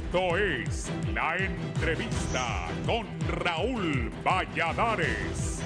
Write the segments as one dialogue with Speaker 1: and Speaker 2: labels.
Speaker 1: Esto es La Entrevista con Raúl Valladares.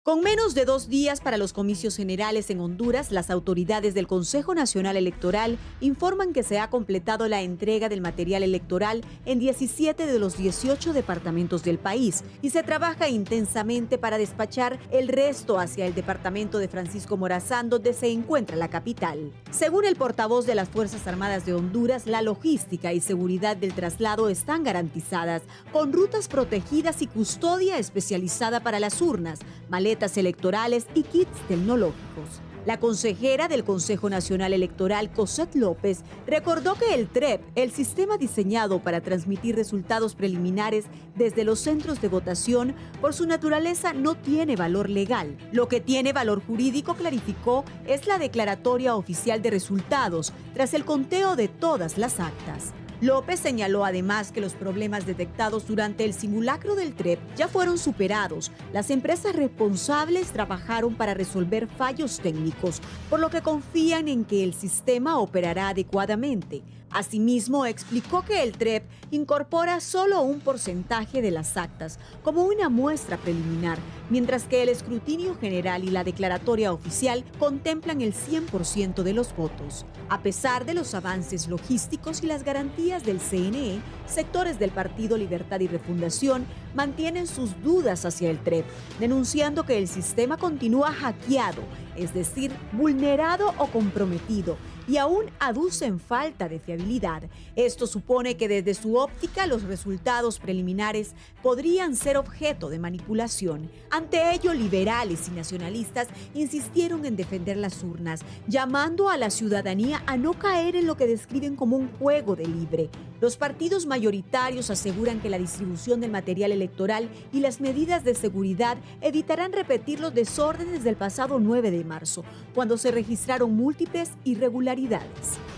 Speaker 2: Con menos de 2 días para los comicios generales en Honduras, las autoridades del Consejo Nacional Electoral informan que se ha completado la entrega del material electoral en 17 de los 18 departamentos del país y se trabaja intensamente para despachar el resto hacia el departamento de Francisco Morazán, donde se encuentra la capital. Según el portavoz de las Fuerzas Armadas de Honduras, la logística y seguridad del traslado están garantizadas, con rutas protegidas y custodia especializada para las urnas, maletas electorales y kits tecnológicos. La consejera del Consejo Nacional Electoral, Cosette López, recordó que el TREP, el sistema diseñado para transmitir resultados preliminares desde los centros de votación, por su naturaleza no tiene valor legal. Lo que tiene valor jurídico, clarificó, es la declaratoria oficial de resultados tras el conteo de todas las actas. López señaló además que los problemas detectados durante el simulacro del TREP ya fueron superados. Las empresas responsables trabajaron para resolver fallos técnicos, por lo que confían en que el sistema operará adecuadamente. Asimismo, explicó que el TREP incorpora solo un porcentaje de las actas como una muestra preliminar, mientras que el escrutinio general y la declaratoria oficial contemplan el 100% de los votos. A pesar de los avances logísticos y las garantías del CNE, sectores del Partido Libertad y Refundación mantienen sus dudas hacia el TREP, denunciando que el sistema continúa hackeado, es decir, vulnerado o comprometido, y aún aducen falta de fiabilidad. Esto supone que desde su óptica los resultados preliminares podrían ser objeto de manipulación. Ante ello, liberales y nacionalistas insistieron en defender las urnas, llamando a la ciudadanía a no caer en lo que describen como un juego de libre. Los partidos mayoritarios aseguran que la distribución del material electoral y las medidas de seguridad evitarán repetir los desórdenes del pasado 9 de marzo, cuando se registraron múltiples irregularidades.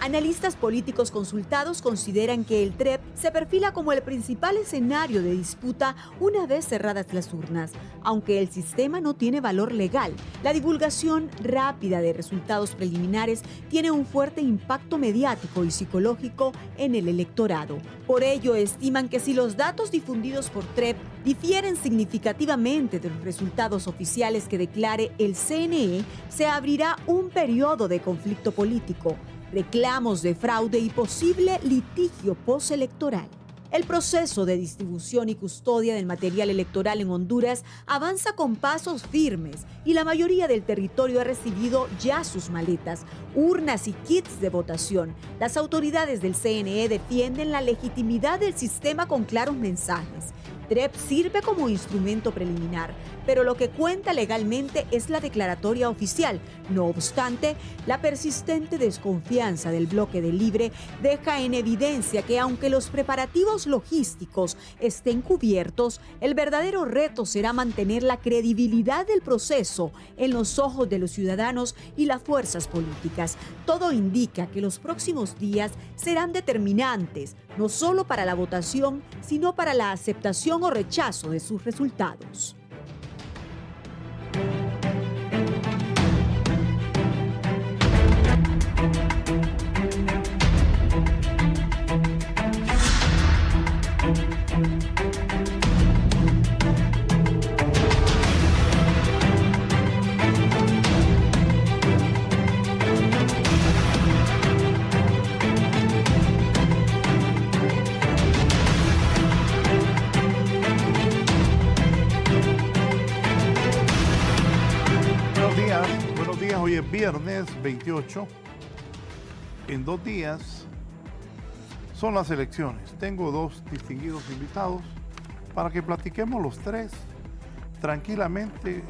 Speaker 2: Analistas políticos consultados consideran que el TREP se perfila como el principal escenario de disputa una vez cerradas las urnas. Aunque el sistema no tiene valor legal, la divulgación rápida de resultados preliminares tiene un fuerte impacto mediático y psicológico en el electorado. Por ello, estiman que si los datos difundidos por TREP difieren significativamente de los resultados oficiales que declare el CNE, se abrirá un periodo de conflicto político, reclamos de fraude y posible litigio postelectoral. El proceso de distribución y custodia del material electoral en Honduras avanza con pasos firmes y la mayoría del territorio ha recibido ya sus maletas, urnas y kits de votación. Las autoridades del CNE defienden la legitimidad del sistema con claros mensajes. TREP sirve como instrumento preliminar, pero lo que cuenta legalmente es la declaratoria oficial. No obstante, la persistente desconfianza del bloque de Libre deja en evidencia que aunque los preparativos logísticos estén cubiertos, el verdadero reto será mantener la credibilidad del proceso en los ojos de los ciudadanos y las fuerzas políticas. Todo indica que los próximos días serán determinantes, no solo para la votación, sino para la aceptación o rechazo de sus resultados.
Speaker 3: Hoy es viernes 28. En 2 días son las elecciones. Tengo 2 distinguidos invitados para que platiquemos los 3 tranquilamente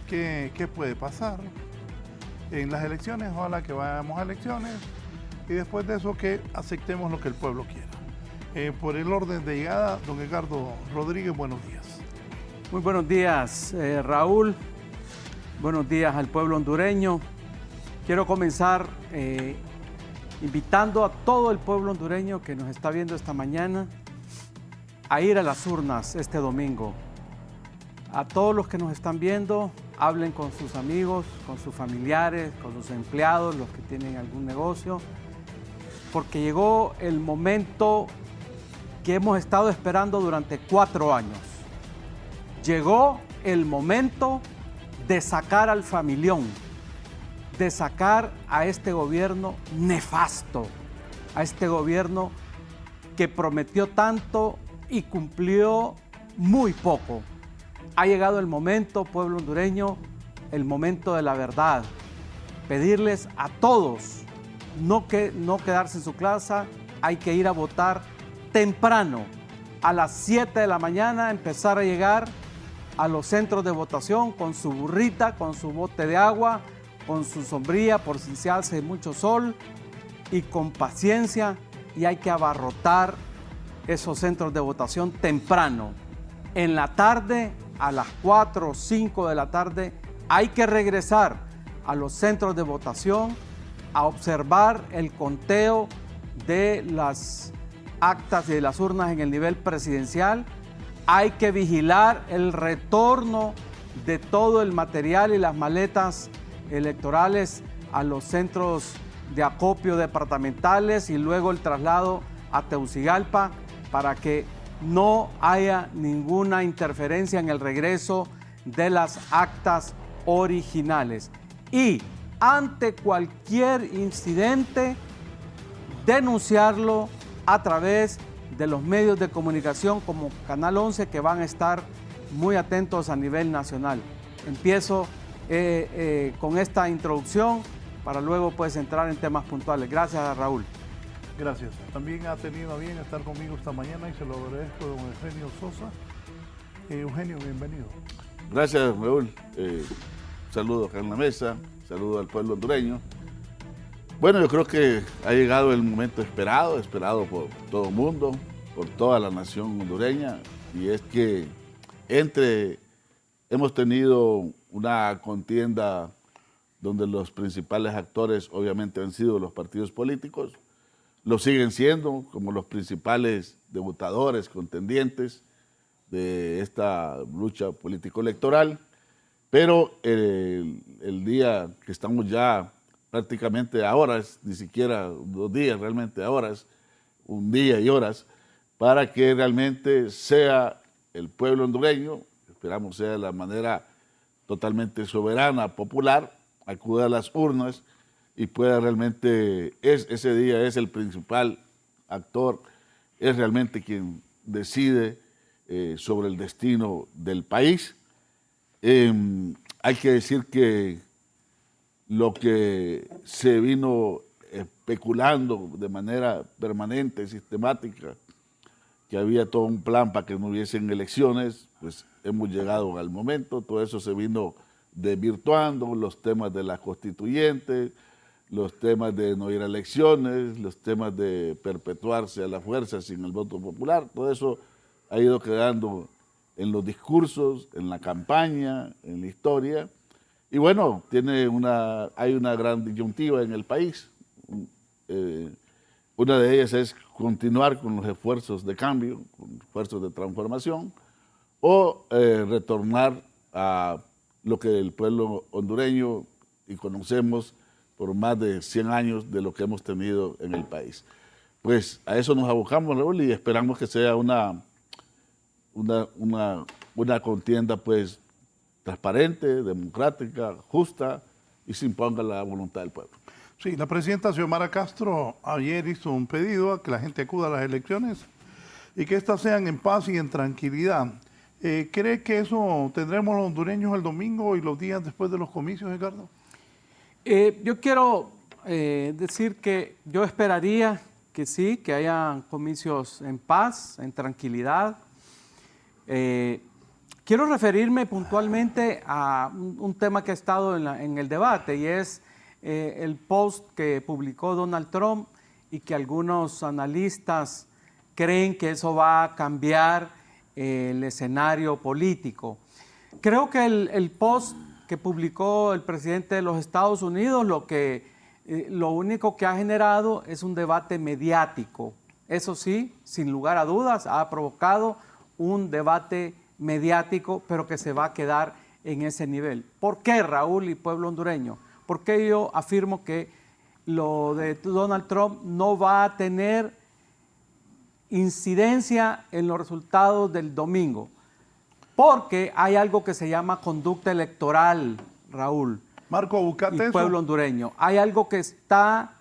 Speaker 3: qué puede pasar en las elecciones. Ojalá que vayamos a elecciones y después de eso que aceptemos lo que el pueblo quiera. Por el orden de llegada, don Edgardo Rodríguez, buenos días.
Speaker 4: Muy buenos días, Raúl. Buenos días al pueblo hondureño. Quiero comenzar invitando a todo el pueblo hondureño que nos está viendo esta mañana a ir a las urnas este domingo. A todos los que nos están viendo, hablen con sus amigos, con sus familiares, con sus empleados, los que tienen algún negocio. porque llegó el momento que hemos estado esperando durante 4 años. Llegó el momento de sacar al familión, de sacar a este gobierno nefasto, a este gobierno que prometió tanto y cumplió muy poco. Ha llegado el momento, pueblo hondureño, el momento de la verdad. Pedirles a todos no quedarse en su casa, hay que ir a votar temprano. A las 7 de la mañana empezar a llegar a los centros de votación con su burrita, con su bote de agua, con su sombrilla por si se hace mucho sol, y con paciencia, y hay que abarrotar esos centros de votación temprano. En la tarde, a las 4 o 5 de la tarde, hay que regresar a los centros de votación a observar el conteo de las actas y de las urnas en el nivel presidencial. Hay que vigilar el retorno de todo el material y las maletas electorales a los centros de acopio departamentales y luego el traslado a Tegucigalpa para que no haya ninguna interferencia en el regreso de las actas originales. Y ante cualquier incidente, denunciarlo a través de los medios de comunicación como Canal 11, que van a estar muy atentos a nivel nacional. Empiezo con esta introducción para luego pues entrar en temas puntuales. Gracias, Raúl.
Speaker 3: Gracias. También ha tenido a bien estar conmigo esta mañana y se lo agradezco, don Eugenio Sosa. Eugenio, bienvenido.
Speaker 5: Gracias, Raúl. Saludos acá en la mesa, saludos al pueblo hondureño. Bueno, yo creo que ha llegado el momento esperado por todo el mundo, por toda la nación hondureña, y es que hemos tenido una contienda donde los principales actores obviamente han sido los partidos políticos, lo siguen siendo como los principales debutadores, contendientes de esta lucha político-electoral, pero el día que estamos ya prácticamente a horas, ni siquiera 2 días, realmente a horas, 1 día y horas, para que realmente sea el pueblo hondureño, esperamos sea de la manera totalmente soberana, popular, acuda a las urnas y pueda realmente, ese día es el principal actor, es realmente quien decide sobre el destino del país. Hay que decir que lo que se vino especulando de manera permanente, sistemática, que había todo un plan para que no hubiesen elecciones, pues hemos llegado al momento, todo eso se vino desvirtuando, los temas de la constituyente, los temas de no ir a elecciones, los temas de perpetuarse a la fuerza sin el voto popular, todo eso ha ido quedando en los discursos, en la campaña, en la historia. Y bueno, hay una gran disyuntiva en el país. Una de ellas es continuar con los esfuerzos de cambio, con esfuerzos de transformación, o retornar a lo que el pueblo hondureño y conocemos por más de 100 años de lo que hemos tenido en el país. Pues a eso nos abocamos, Raúl, y esperamos que sea una contienda pues transparente, democrática, justa y se imponga la voluntad del pueblo.
Speaker 3: Sí, la presidenta Xiomara Castro ayer hizo un pedido a que la gente acuda a las elecciones y que éstas sean en paz y en tranquilidad. ¿Cree que eso tendremos los hondureños el domingo y los días después de los comicios, Edgardo?
Speaker 4: Yo quiero decir que yo esperaría que sí, que haya comicios en paz, en tranquilidad. Quiero referirme puntualmente a un tema que ha estado en el debate y es el post que publicó Donald Trump y que algunos analistas creen que eso va a cambiar el escenario político. Creo que el post que publicó el presidente de los Estados Unidos lo único que ha generado es un debate mediático. Eso sí, sin lugar a dudas, ha provocado un debate mediático, pero que se va a quedar en ese nivel. ¿Por qué, Raúl y pueblo hondureño? ¿Por qué yo afirmo que lo de Donald Trump no va a tener incidencia en los resultados del domingo, porque hay algo que se llama conducta electoral, Raúl.
Speaker 3: Marco, buscate
Speaker 4: y
Speaker 3: eso.
Speaker 4: pueblo hondureño. Hay algo que está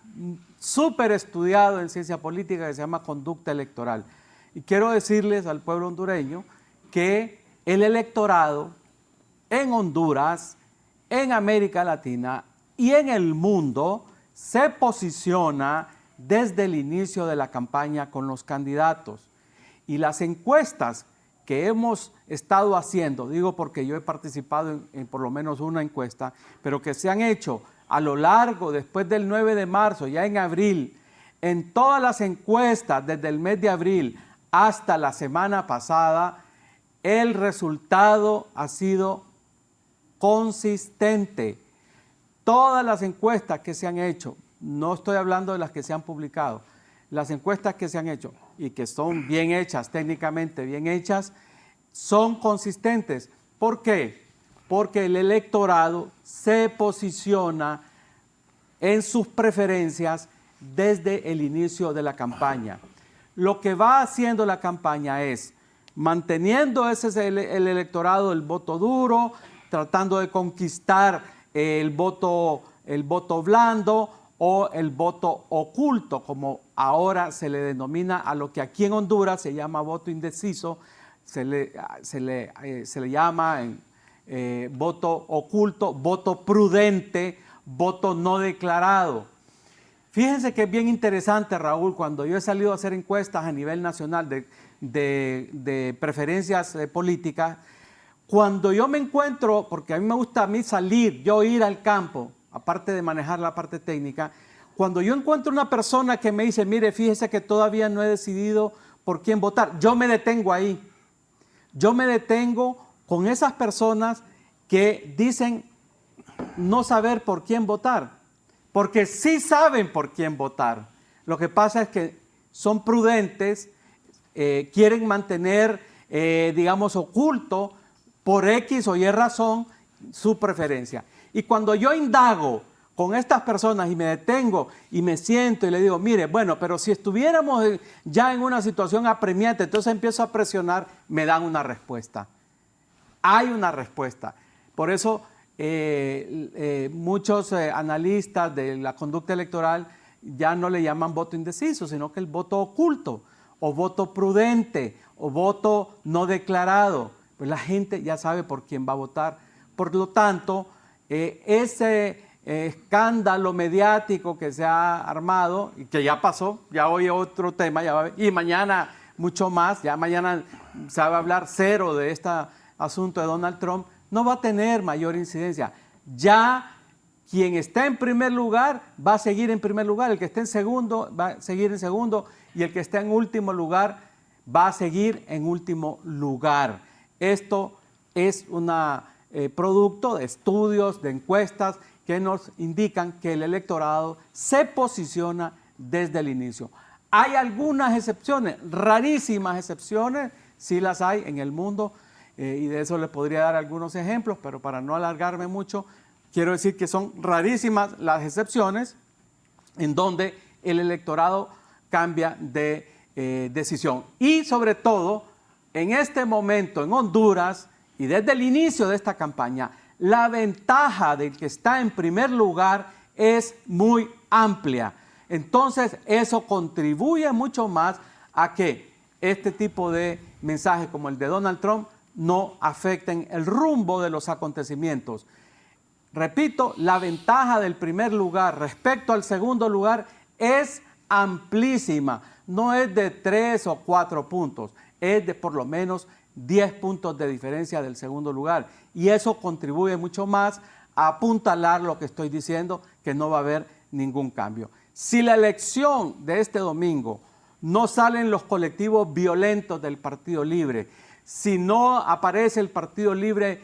Speaker 4: súper estudiado en ciencia política que se llama conducta electoral. Y quiero decirles al pueblo hondureño que el electorado en Honduras, en América Latina y en el mundo se posiciona desde el inicio de la campaña con los candidatos. Y las encuestas que hemos estado haciendo, digo porque yo he participado en por lo menos una encuesta, pero que se han hecho a lo largo, después del 9 de marzo, ya en abril, en todas las encuestas desde el mes de abril hasta la semana pasada, el resultado ha sido consistente. Todas las encuestas que se han hecho, no estoy hablando de las que se han publicado, las encuestas que se han hecho y que son bien hechas, técnicamente bien hechas, son consistentes. ¿Por qué? Porque el electorado se posiciona en sus preferencias desde el inicio de la campaña. Lo que va haciendo la campaña es manteniendo el electorado, el voto duro, tratando de conquistar el voto blando o el voto oculto, como ahora se le denomina a lo que aquí en Honduras se llama voto indeciso, se le llama voto oculto, voto prudente, voto no declarado. Fíjense que es bien interesante, Raúl, cuando yo he salido a hacer encuestas a nivel nacional de preferencias políticas, cuando yo me encuentro, porque a mí me gusta salir, yo ir al campo, aparte de manejar la parte técnica, cuando yo encuentro una persona que me dice, mire, fíjese que todavía no he decidido por quién votar, yo me detengo ahí. Yo me detengo con esas personas que dicen no saber por quién votar, porque sí saben por quién votar. Lo que pasa es que son prudentes, quieren mantener, digamos, oculto por X o Y razón su preferencia. Y cuando yo indago con estas personas y me detengo y me siento y le digo, mire, bueno, pero si estuviéramos ya en una situación apremiante, entonces empiezo a presionar, me dan una respuesta. Hay una respuesta. Por eso muchos analistas de la conducta electoral ya no le llaman voto indeciso, sino que el voto oculto, o voto prudente, o voto no declarado. Pues la gente ya sabe por quién va a votar. Por lo tanto, ese escándalo mediático que se ha armado y que ya pasó, ya hoy otro tema, y mañana mucho más, ya mañana se va a hablar cero de este asunto de Donald Trump, no va a tener mayor incidencia. Ya quien está en primer lugar va a seguir en primer lugar, el que esté en segundo va a seguir en segundo y el que está en último lugar va a seguir en último lugar. Esto es un producto de estudios, de encuestas que nos indican que el electorado se posiciona desde el inicio. Hay algunas excepciones, rarísimas excepciones, sí las hay en el mundo, y de eso les podría dar algunos ejemplos, pero para no alargarme mucho, quiero decir que son rarísimas las excepciones en donde el electorado cambia de decisión. Y sobre todo, en este momento en Honduras y desde el inicio de esta campaña, la ventaja del que está en primer lugar es muy amplia. Entonces, eso contribuye mucho más a que este tipo de mensajes como el de Donald Trump no afecten el rumbo de los acontecimientos. Repito, la ventaja del primer lugar respecto al segundo lugar es amplísima. No es de 3 o 4 puntos, es de por lo menos 10 puntos de diferencia del segundo lugar. Y eso contribuye mucho más a apuntalar lo que estoy diciendo, que no va a haber ningún cambio. Si la elección de este domingo no salen los colectivos violentos del Partido Libre, si no aparece el Partido Libre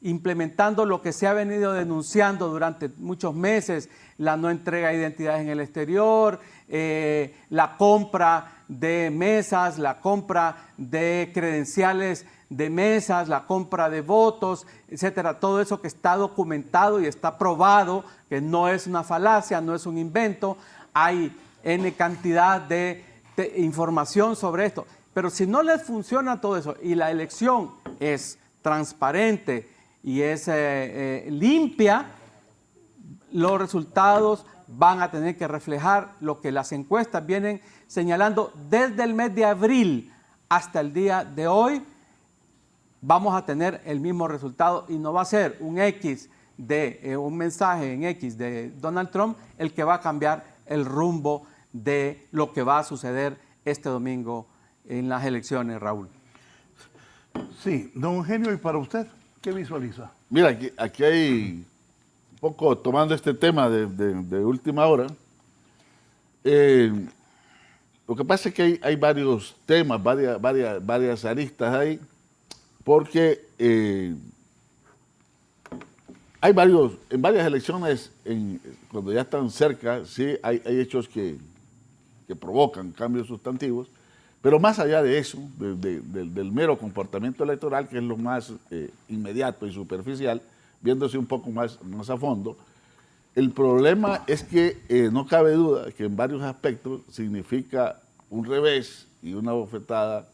Speaker 4: implementando lo que se ha venido denunciando durante muchos meses, la no entrega de identidades en el exterior, la compra de mesas, la compra de credenciales de mesas, la compra de votos, etcétera. Todo eso que está documentado y está probado, que no es una falacia, no es un invento. Hay N cantidad de información sobre esto. Pero si no les funciona todo eso y la elección es transparente y es limpia, los resultados van a tener que reflejar lo que las encuestas vienen señalando desde el mes de abril hasta el día de hoy. Vamos a tener el mismo resultado y no va a ser un mensaje en X de Donald Trump el que va a cambiar el rumbo de lo que va a suceder este domingo en las elecciones, Raúl.
Speaker 3: Sí, don Eugenio, ¿y para usted qué visualiza?
Speaker 5: Mira, aquí hay un poco tomando este tema de última hora. Lo que pasa es que hay varios temas, varias aristas ahí, porque hay en varias elecciones, cuando ya están cerca, sí hay hechos que provocan cambios sustantivos, pero más allá de eso, del mero comportamiento electoral, que es lo más inmediato y superficial, viéndose un poco más a fondo, el problema es que no cabe duda que en varios aspectos significa un revés y una bofetada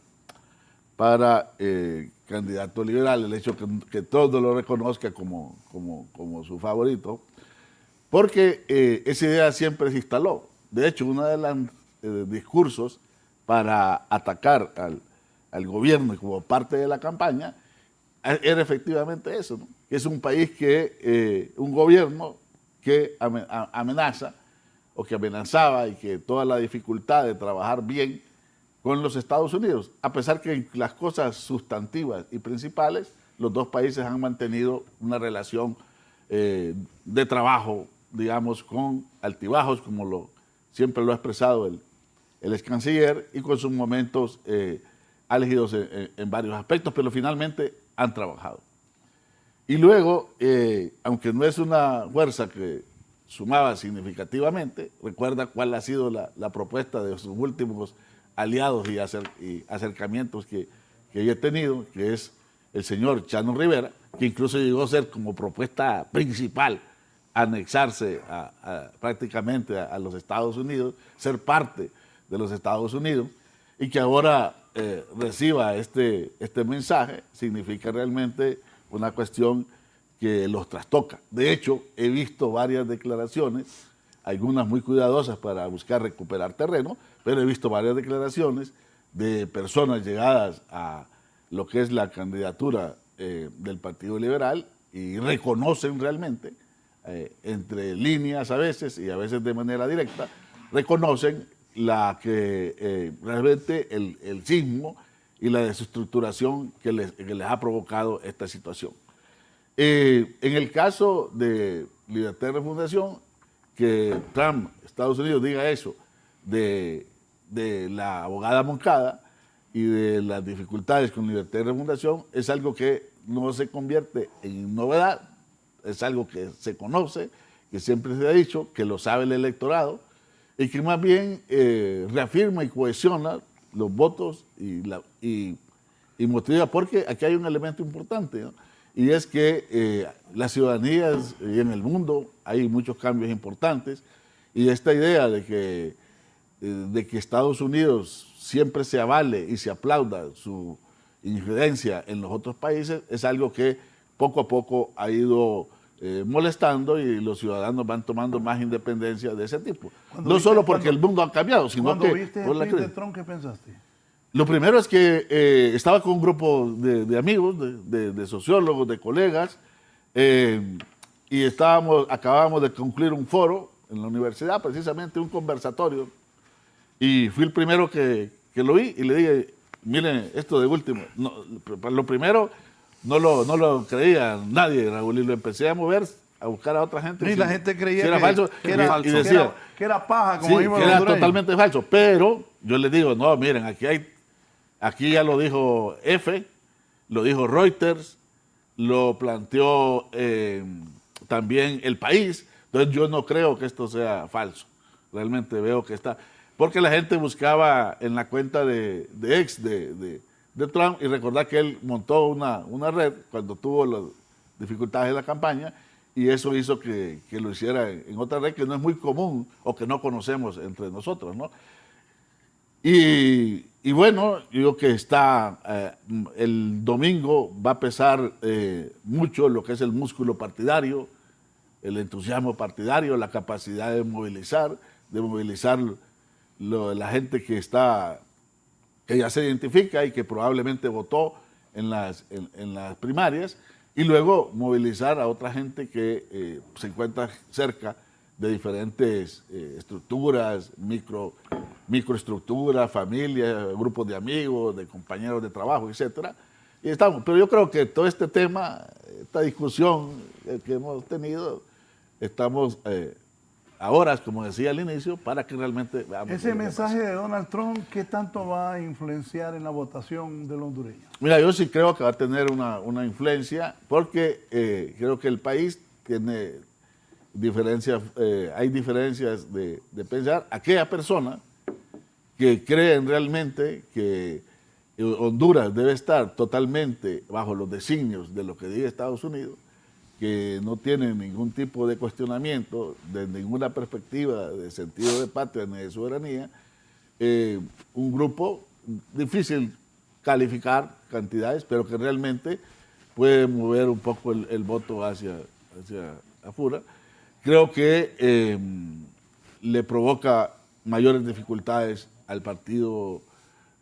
Speaker 5: para candidato liberal, el hecho que todo lo reconozca como su favorito, porque esa idea siempre se instaló. De hecho, uno de los discursos para atacar al gobierno como parte de la campaña era efectivamente eso, ¿no? Que es un país un gobierno que amenaza o que amenazaba y que toda la dificultad de trabajar bien con los Estados Unidos, a pesar que en las cosas sustantivas y principales los dos países han mantenido una relación de trabajo, digamos, con altibajos, como siempre lo ha expresado el ex canciller, y con sus momentos álgidos en varios aspectos, pero finalmente han trabajado. Y luego, aunque no es una fuerza que sumaba significativamente, recuerda cuál ha sido la propuesta de sus últimos aliados y acercamientos que yo he tenido, que es el señor Chano Rivera, que incluso llegó a ser como propuesta principal anexarse prácticamente a los Estados Unidos, ser parte de los Estados Unidos, y que ahora reciba este mensaje, significa realmente una cuestión que los trastoca. De hecho, he visto varias declaraciones, algunas muy cuidadosas para buscar recuperar terreno, pero he visto varias declaraciones de personas llegadas a lo que es la candidatura del Partido Liberal y reconocen realmente, entre líneas a veces y a veces de manera directa, reconocen realmente el sismo y la desestructuración que les ha provocado esta situación. En el caso de Libertad y Refundación, que Trump, Estados Unidos, diga eso de la abogada Moncada y de las dificultades con Libertad y Refundación, es algo que no se convierte en novedad, es algo que se conoce, que siempre se ha dicho, que lo sabe el electorado, y que más bien reafirma y cohesiona los votos y motiva, porque aquí hay un elemento importante, ¿no? Y es que las ciudadanías y en el mundo hay muchos cambios importantes, y esta idea de que Estados Unidos siempre se avale y se aplauda su injerencia en los otros países es algo que poco a poco ha ido molestando, y los ciudadanos van tomando más independencia de ese tipo. No solo porque el mundo ha cambiado, sino que...
Speaker 3: Cuando viste el tweet de Trump, ¿qué pensaste?
Speaker 5: Lo primero es que estaba con un grupo de amigos, de sociólogos, de colegas, y acabábamos de concluir un foro en la universidad, precisamente un conversatorio, y fui el primero que lo vi y le dije, miren, esto de último, lo primero no lo creía nadie, Raúl, y lo empecé a mover, a buscar a otra gente.
Speaker 3: Y la gente creía
Speaker 5: que era falso,
Speaker 3: que era paja, como
Speaker 5: sí, que era totalmente falso, pero yo les digo, no, miren, aquí ya lo dijo EFE, lo dijo Reuters, lo planteó también El País. Entonces yo no creo que esto sea falso. Realmente veo que está... Porque la gente buscaba en la cuenta de ex de Trump, y recordar que él montó una red cuando tuvo las dificultades de la campaña, y eso hizo que lo hiciera en otra red que no es muy común o que no conocemos entre nosotros, ¿no? Y bueno, yo creo que está, el domingo va a pesar mucho lo que es el músculo partidario, el entusiasmo partidario, la capacidad de movilizar la gente que ya se identifica y que probablemente votó en las primarias, y luego movilizar a otra gente que se encuentra cerca de diferentes estructuras, microestructuras, familias, grupos de amigos, de compañeros de trabajo, etcétera. Y estamos, pero yo creo que todo este tema, esta discusión que hemos tenido, estamos a horas, como decía al inicio, para que realmente veamos.
Speaker 3: Ese mensaje de Donald Trump, ¿qué tanto va a influenciar en la votación del hondureño?
Speaker 5: Mira, yo sí creo que va a tener una influencia, porque creo que el país tiene diferencias, hay diferencias de pensar. Aquella persona que creen realmente que Honduras debe estar totalmente bajo los designios de lo que diga Estados Unidos, que no tienen ningún tipo de cuestionamiento, de ninguna perspectiva de sentido de patria ni de soberanía, un grupo difícil calificar cantidades, pero que realmente puede mover un poco el voto hacia afuera. Creo que le provoca mayores dificultades al Partido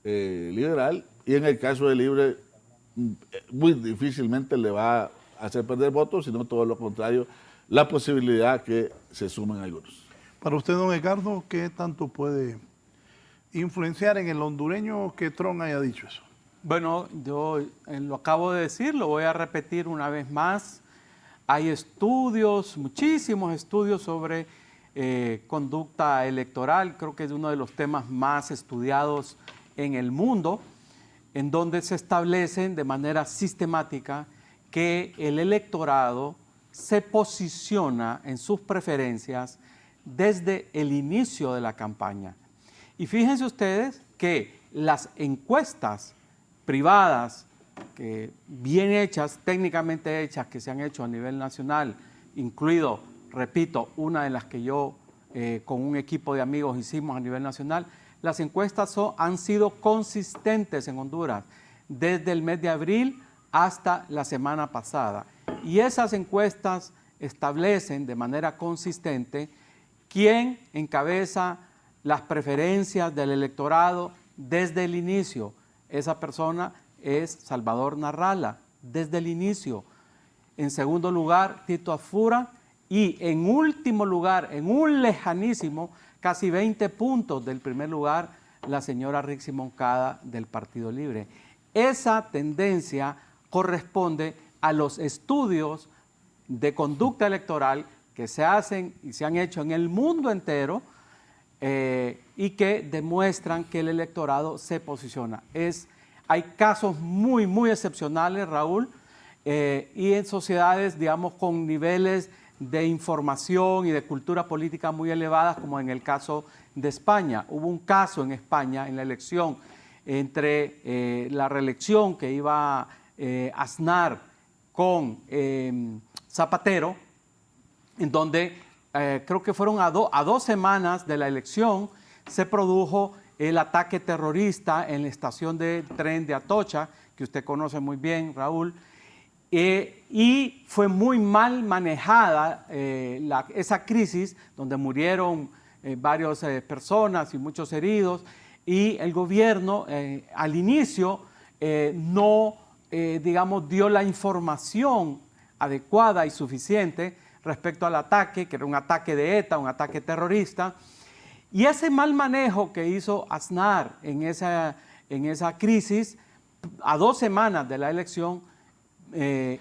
Speaker 5: Liberal, y en el caso de Libre muy difícilmente le va a hacer perder votos, sino todo lo contrario, la posibilidad que se sumen algunos.
Speaker 3: Para usted, don Edgardo, ¿qué tanto puede influenciar en el hondureño que Trump haya dicho eso?
Speaker 4: Bueno, yo lo acabo de decir, lo voy a repetir una vez más. Hay estudios, muchísimos estudios sobre conducta electoral. Creo que es uno de los temas más estudiados en el mundo, en donde se establecen de manera sistemática que el electorado se posiciona en sus preferencias desde el inicio de la campaña. Y fíjense ustedes que las encuestas privadas, que bien hechas, técnicamente hechas, que se han hecho a nivel nacional, incluido, repito, una de las que yo con un equipo de amigos hicimos a nivel nacional, las encuestas han sido consistentes en Honduras desde el mes de abril hasta la semana pasada. Y esas encuestas establecen de manera consistente quién encabeza las preferencias del electorado desde el inicio. Esa persona es Salvador Narrala, desde el inicio. En segundo lugar, Tito Afura, y en último lugar, en un lejanísimo, casi 20 puntos del primer lugar, la señora Rixi Moncada del Partido Libre. Esa tendencia corresponde a los estudios de conducta electoral que se hacen y se han hecho en el mundo entero y que demuestran que el electorado se posiciona. Hay casos muy, muy excepcionales, Raúl, y en sociedades, digamos, con niveles de información y de cultura política muy elevadas, como en el caso de España. Hubo un caso en España, en la elección, entre la reelección que iba Aznar con Zapatero, en donde creo que fueron a 2 semanas de la elección, se produjo el ataque terrorista en la estación de tren de Atocha, que usted conoce muy bien, Raúl, y fue muy mal manejada esa crisis, donde murieron varias personas y muchos heridos, y el gobierno al inicio no, digamos, dio la información adecuada y suficiente respecto al ataque, que era un ataque de ETA, un ataque terrorista. Y ese mal manejo que hizo Aznar en esa crisis, a 2 semanas de la elección,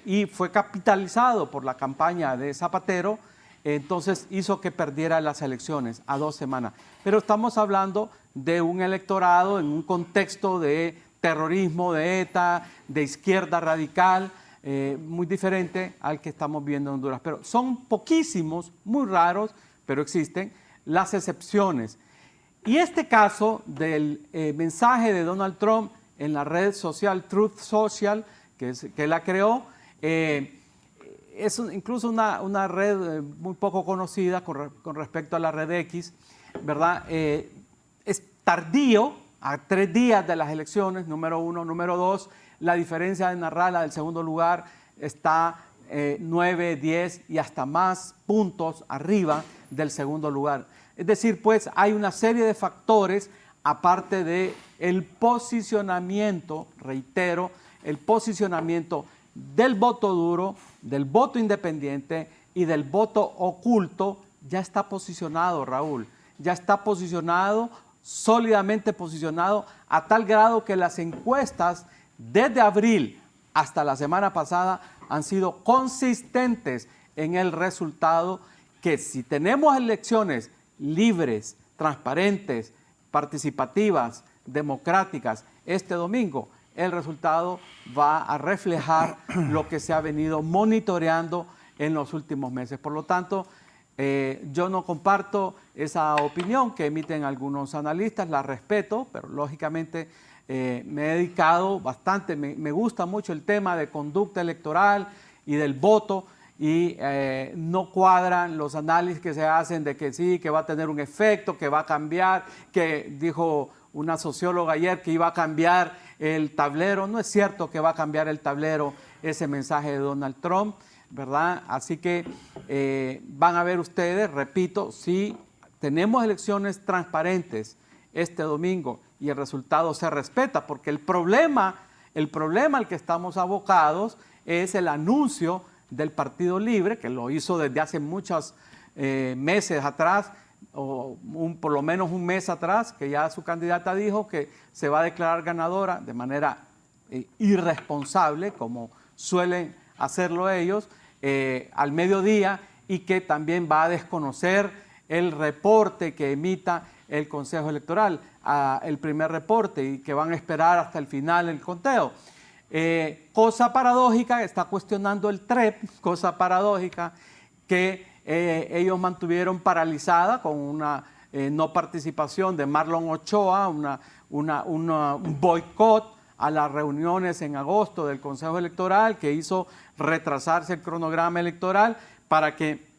Speaker 4: y fue capitalizado por la campaña de Zapatero, entonces hizo que perdiera las elecciones a 2 semanas. Pero estamos hablando de un electorado en un contexto de terrorismo, de ETA, de izquierda radical, muy diferente al que estamos viendo en Honduras. Pero son poquísimos, muy raros, pero existen las excepciones. Y este caso del mensaje de Donald Trump en la red social Truth Social, que la creó, es incluso una red muy poco conocida con respecto a la red X, ¿verdad? Es tardío, a 3 días de las elecciones, número 1. Número 2, la diferencia de Narrala del segundo lugar está 9, 10 y hasta más puntos arriba del segundo lugar. Es decir, pues hay una serie de factores, aparte del posicionamiento, reitero, el posicionamiento del voto duro, del voto independiente y del voto oculto, ya está posicionado, Raúl. Ya está posicionado, sólidamente posicionado, a tal grado que las encuestas desde abril hasta la semana pasada han sido consistentes en el resultado, que si tenemos elecciones libres, transparentes, participativas, democráticas este domingo, el resultado va a reflejar lo que se ha venido monitoreando en los últimos meses. Por lo tanto, yo no comparto esa opinión que emiten algunos analistas, la respeto, pero lógicamente me he dedicado bastante, me gusta mucho el tema de conducta electoral y del voto, y no cuadran los análisis que se hacen de que sí, que va a tener un efecto, que va a cambiar, que dijo una socióloga ayer que iba a cambiar el tablero. No es cierto que va a cambiar el tablero ese mensaje de Donald Trump, ¿verdad? Así que van a ver ustedes, repito, si tenemos elecciones transparentes este domingo y el resultado se respeta, porque el problema al que estamos abocados es el anuncio del Partido Libre, que lo hizo desde hace muchos meses atrás, o por lo menos un mes atrás, que ya su candidata dijo que se va a declarar ganadora de manera irresponsable, como suelen hacerlo ellos, al mediodía, y que también va a desconocer el reporte que emita el Consejo Electoral, el primer reporte, y que van a esperar hasta el final el conteo. Cosa paradójica, está cuestionando el TREP, cosa paradójica que ellos mantuvieron paralizada con una no participación de Marlon Ochoa, un boicot a las reuniones en agosto del Consejo Electoral, que hizo retrasarse el cronograma electoral para que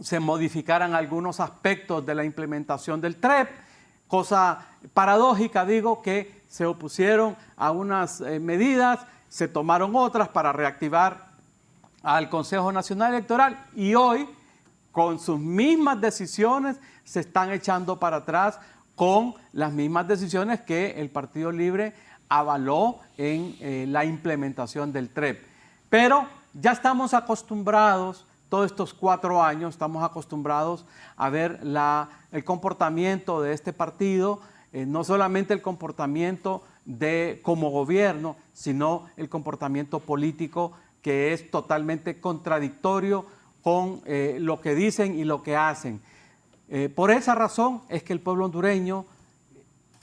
Speaker 4: se modificaran algunos aspectos de la implementación del TREP. Cosa paradójica, digo, que se opusieron a unas medidas, se tomaron otras para reactivar al Consejo Nacional Electoral, y hoy, con sus mismas decisiones, se están echando para atrás con las mismas decisiones que el Partido Libre avaló en la implementación del TREP. Pero ya estamos acostumbrados, todos estos 4 años, estamos acostumbrados a ver el comportamiento de este partido, no solamente el comportamiento como gobierno, sino el comportamiento político, que es totalmente contradictorio con lo que dicen y lo que hacen. Por esa razón es que el pueblo hondureño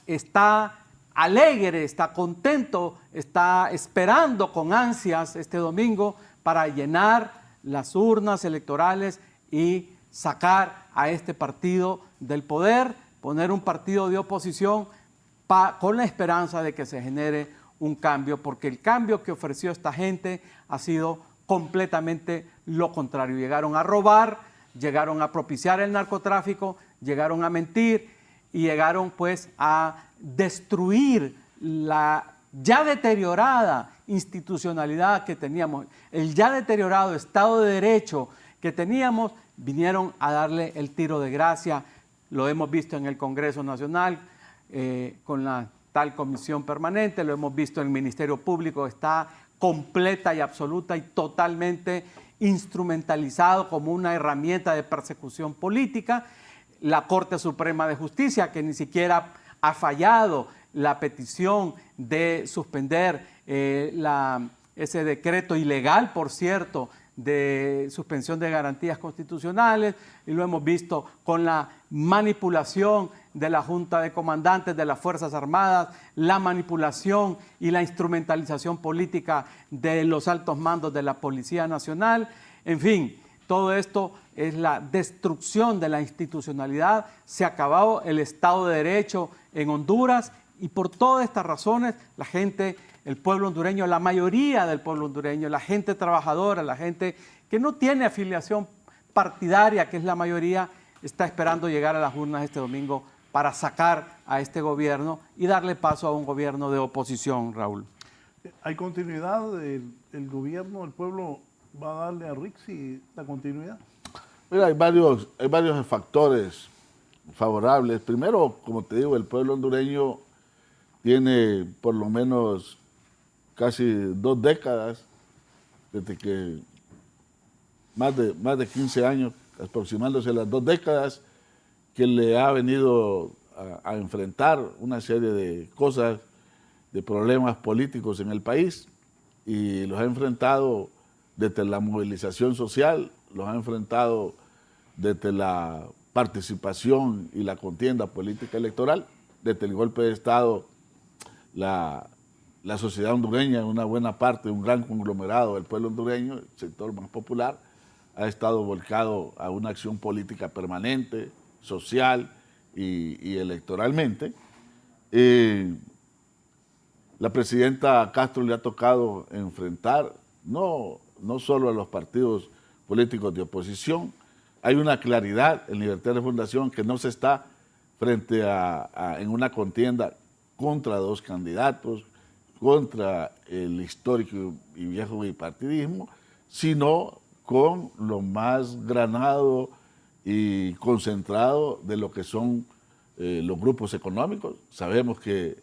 Speaker 4: está alegre, está contento, está esperando con ansias este domingo para llenar las urnas electorales y sacar a este partido del poder, poner un partido de oposición con la esperanza de que se genere un cambio, porque el cambio que ofreció esta gente ha sido completamente lo contrario. Llegaron a robar, llegaron a propiciar el narcotráfico, llegaron a mentir y llegaron pues a destruir la ya deteriorada institucionalidad que teníamos, el ya deteriorado Estado de Derecho que teníamos. Vinieron a darle el tiro de gracia. Lo hemos visto en el Congreso Nacional con la tal comisión permanente, lo hemos visto en el Ministerio Público, está completa y absoluta y totalmente instrumentalizado como una herramienta de persecución política. La Corte Suprema de Justicia, que ni siquiera ha fallado la petición de suspender ese decreto ilegal, por cierto, de suspensión de garantías constitucionales, y lo hemos visto con la manipulación de la Junta de Comandantes de las Fuerzas Armadas, la manipulación y la instrumentalización política de los altos mandos de la Policía Nacional. En fin, todo esto es la destrucción de la institucionalidad. Se ha acabado el Estado de Derecho en Honduras, y por todas estas razones la gente, el pueblo hondureño, la mayoría del pueblo hondureño, la gente trabajadora, la gente que no tiene afiliación partidaria, que es la mayoría, está esperando llegar a las urnas este domingo para sacar a este gobierno y darle paso a un gobierno de oposición, Raúl.
Speaker 3: ¿Hay continuidad? ¿El gobierno, el pueblo va a darle a Rixi la continuidad?
Speaker 5: Mira, hay varios factores favorables. Primero, como te digo, el pueblo hondureño tiene por lo menos casi 2 décadas, desde que más de 15 años, aproximándose a las 2 décadas, que le ha venido a enfrentar una serie de cosas, de problemas políticos en el país, y los ha enfrentado desde la movilización social, los ha enfrentado desde la participación y la contienda política electoral, desde el golpe de Estado. La sociedad hondureña, una buena parte, un gran conglomerado del pueblo hondureño, el sector más popular, ha estado volcado a una acción política permanente, social y electoralmente. La presidenta Castro le ha tocado enfrentar no solo a los partidos políticos de oposición. Hay una claridad en Libertad de Fundación que no se está frente en una contienda contra 2 candidatos, contra el histórico y viejo bipartidismo, sino con lo más granado y concentrado de lo que son los grupos económicos. Sabemos que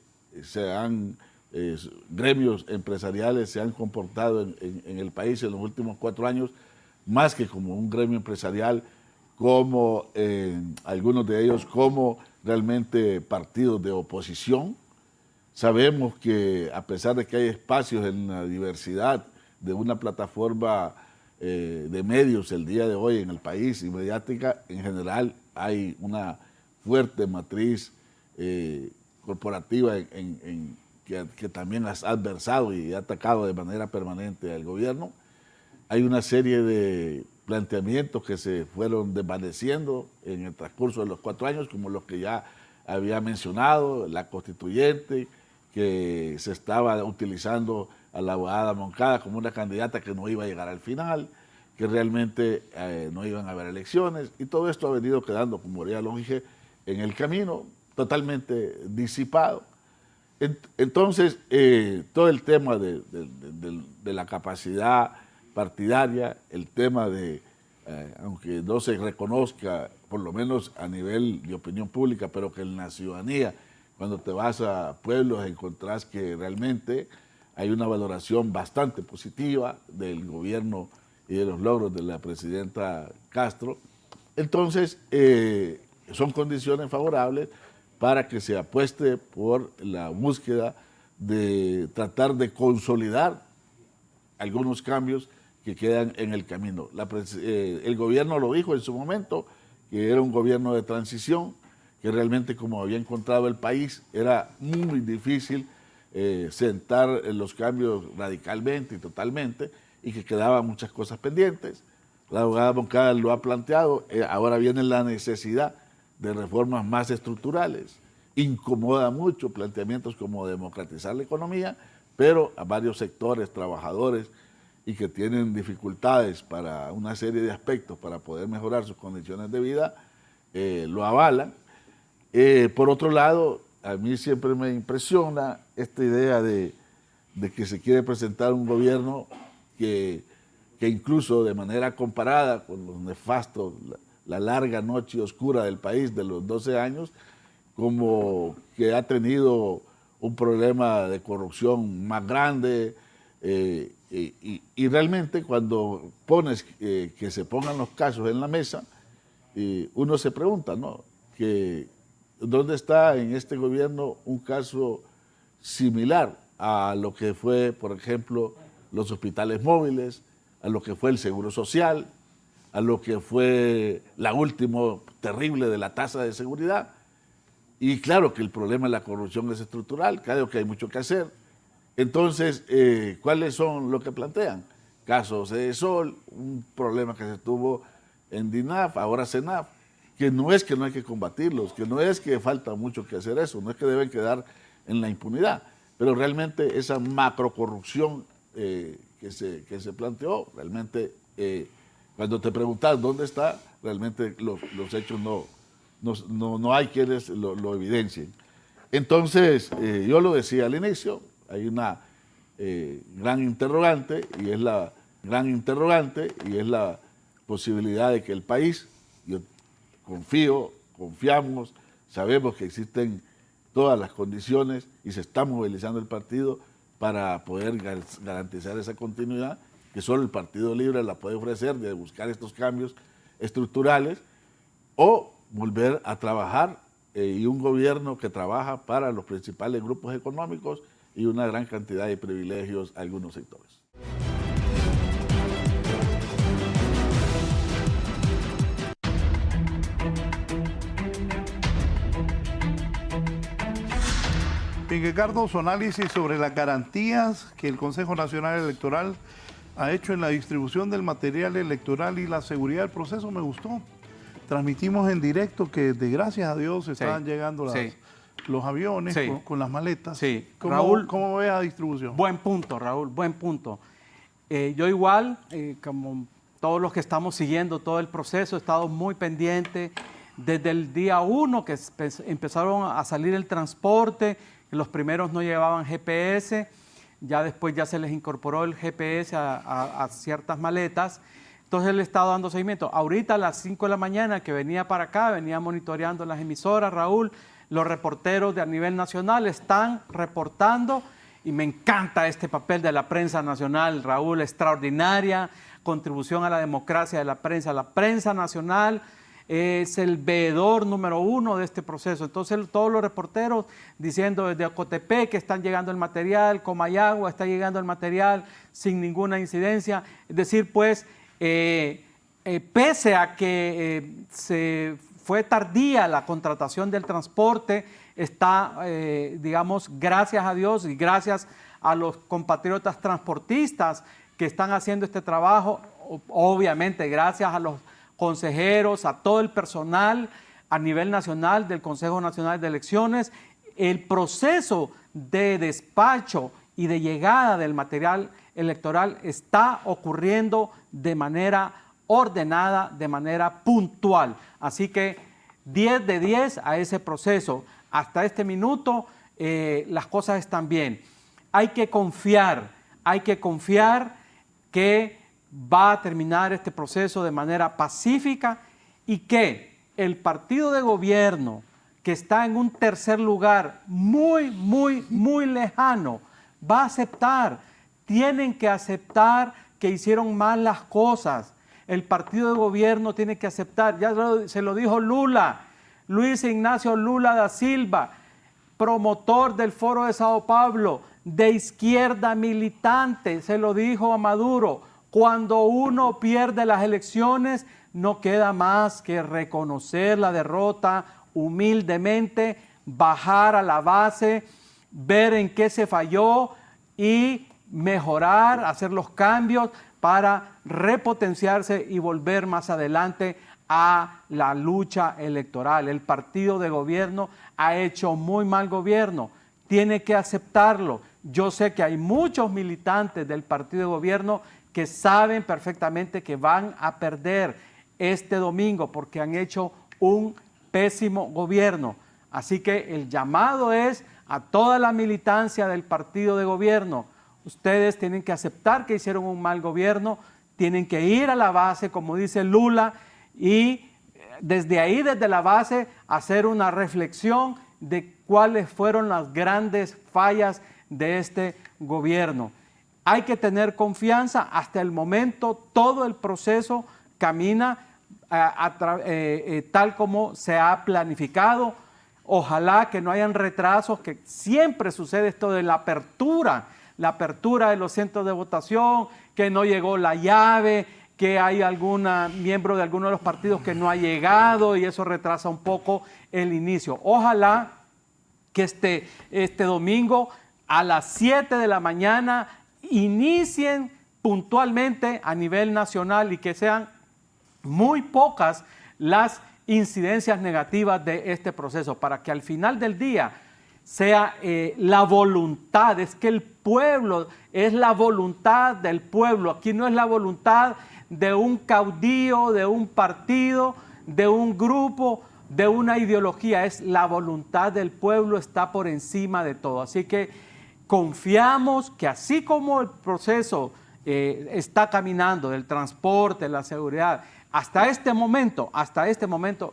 Speaker 5: gremios empresariales se han comportado en el país en los últimos 4 años más que como un gremio empresarial, como algunos de ellos como realmente partidos de oposición. Sabemos que a pesar de que hay espacios en la diversidad de una plataforma de medios el día de hoy en el país y mediática, en general hay una fuerte matriz corporativa que también ha adversado y ha atacado de manera permanente al gobierno. Hay una serie de planteamientos que se fueron desvaneciendo en el transcurso de los 4 años, como los que ya había mencionado, la constituyente, que se estaba utilizando a la abogada Moncada como una candidata que no iba a llegar al final, que realmente no iban a haber elecciones, y todo esto ha venido quedando, como ya lo dije, en el camino, totalmente disipado. Entonces, todo el tema de la capacidad partidaria, el tema de, aunque no se reconozca, por lo menos a nivel de opinión pública, pero que en la ciudadanía, cuando te vas a pueblos, encontrás que realmente hay una valoración bastante positiva del gobierno y de los logros de la presidenta Castro. Entonces, son condiciones favorables para que se apueste por la búsqueda de tratar de consolidar algunos cambios que quedan en el camino. El gobierno lo dijo en su momento, que era un gobierno de transición, que realmente, como había encontrado el país, era muy difícil sentar los cambios radicalmente y totalmente, y que quedaban muchas cosas pendientes. La abogada Moncada lo ha planteado, ahora viene la necesidad de reformas más estructurales. Incomoda mucho planteamientos como democratizar la economía, pero a varios sectores, trabajadores, y que tienen dificultades para una serie de aspectos para poder mejorar sus condiciones de vida, lo avalan. Por otro lado, a mí siempre me impresiona esta idea de que se quiere presentar un gobierno que incluso de manera comparada con los nefastos, la larga noche oscura del país de los 12 años, como que ha tenido un problema de corrupción más grande, y realmente cuando pones que se pongan los casos en la mesa, uno se pregunta, ¿no?, que ¿dónde está en este gobierno un caso similar a lo que fue, por ejemplo, los hospitales móviles, a lo que fue el Seguro Social, a lo que fue la última terrible de la tasa de seguridad. Y claro que el problema de la corrupción es estructural, claro que hay mucho que hacer. Entonces, ¿cuáles son lo que plantean? Casos de Sol, un problema que se tuvo en DINAF, ahora CENAF, que no hay que combatirlos, que no es que falta mucho que hacer eso, no es que deben quedar en la impunidad, pero realmente esa macrocorrupción que se planteó, realmente cuando te preguntas dónde está, realmente los hechos no hay quienes lo evidencien. Entonces, yo lo decía al inicio, hay una gran interrogante y es la posibilidad de que el país, yo confiamos, sabemos que existen todas las condiciones y se está movilizando el partido para poder garantizar esa continuidad que solo el Partido Libre la puede ofrecer, de buscar estos cambios estructurales o volver a trabajar y un gobierno que trabaja para los principales grupos económicos y una gran cantidad de privilegios a algunos sectores.
Speaker 3: Bien, Ricardo, su análisis sobre las garantías que el Consejo Nacional Electoral ha hecho en la distribución del material electoral y la seguridad del proceso me gustó. Transmitimos en directo que, de gracias a Dios, estaban llegando los aviones con las maletas.
Speaker 4: Sí.
Speaker 3: Raúl, ¿cómo ves la distribución?
Speaker 4: Buen punto, Raúl, buen punto. Yo igual, como todos los que estamos siguiendo todo el proceso, he estado muy pendiente desde el día 1 que empezaron a salir el transporte. Los primeros no llevaban GPS, ya después ya se les incorporó el GPS a ciertas maletas. Entonces le he estado dando seguimiento. Ahorita a las 5 de la mañana que venía para acá, venía monitoreando las emisoras, Raúl, los reporteros a nivel nacional están reportando y me encanta este papel de la prensa nacional, Raúl, extraordinaria contribución a la democracia de la prensa. La prensa nacional es el veedor número 1 de este proceso. Entonces todos los reporteros diciendo desde Ocotepec que están llegando el material, Comayagua está llegando el material sin ninguna incidencia. Es decir, pues, pese a que se fue tardía la contratación del transporte, está, digamos, gracias a Dios y gracias a los compatriotas transportistas que están haciendo este trabajo, obviamente gracias a los consejeros, a todo el personal a nivel nacional del Consejo Nacional de Elecciones, el proceso de despacho y de llegada del material electoral está ocurriendo de manera ordenada, de manera puntual. Así que 10 de 10 a ese proceso. Hasta este minuto las cosas están bien. Hay que confiar que va a terminar este proceso de manera pacífica y que el partido de gobierno que está en un tercer lugar muy lejano va a aceptar. Tienen que aceptar que hicieron mal las cosas. El partido de gobierno tiene que aceptar, ya se lo dijo Lula, Luis Ignacio Lula da Silva, promotor del Foro de Sao Paulo, de izquierda militante, se lo dijo a Maduro. Cuando uno pierde las elecciones, no queda más que reconocer la derrota humildemente, bajar a la base, ver en qué se falló y mejorar, hacer los cambios para repotenciarse y volver más adelante a la lucha electoral. El partido de gobierno ha hecho muy mal gobierno, tiene que aceptarlo. Yo sé que hay muchos militantes del partido de gobierno que saben perfectamente que van a perder este domingo porque han hecho un pésimo gobierno. Así que el llamado es a toda la militancia del partido de gobierno. Ustedes tienen que aceptar que hicieron un mal gobierno, tienen que ir a la base, como dice Lula, y desde ahí, desde la base, hacer una reflexión de cuáles fueron las grandes fallas de este gobierno. Hay que tener confianza. Hasta el momento todo el proceso camina tal como se ha planificado. Ojalá que no hayan retrasos, que siempre sucede esto de la apertura la apertura de los centros de votación, que no llegó la llave, que hay algún miembro de alguno de los partidos que no ha llegado y eso retrasa un poco el inicio. Ojalá que este domingo a las 7 de la mañana inicien puntualmente a nivel nacional y que sean muy pocas las incidencias negativas de este proceso, para que al final del día sea la voluntad, es que el pueblo, es la voluntad del pueblo, aquí no es la voluntad de un caudillo, de un partido, de un grupo, de una ideología, es la voluntad del pueblo, está por encima de todo. Así que confiamos que así como el proceso está caminando del transporte, la seguridad, hasta este momento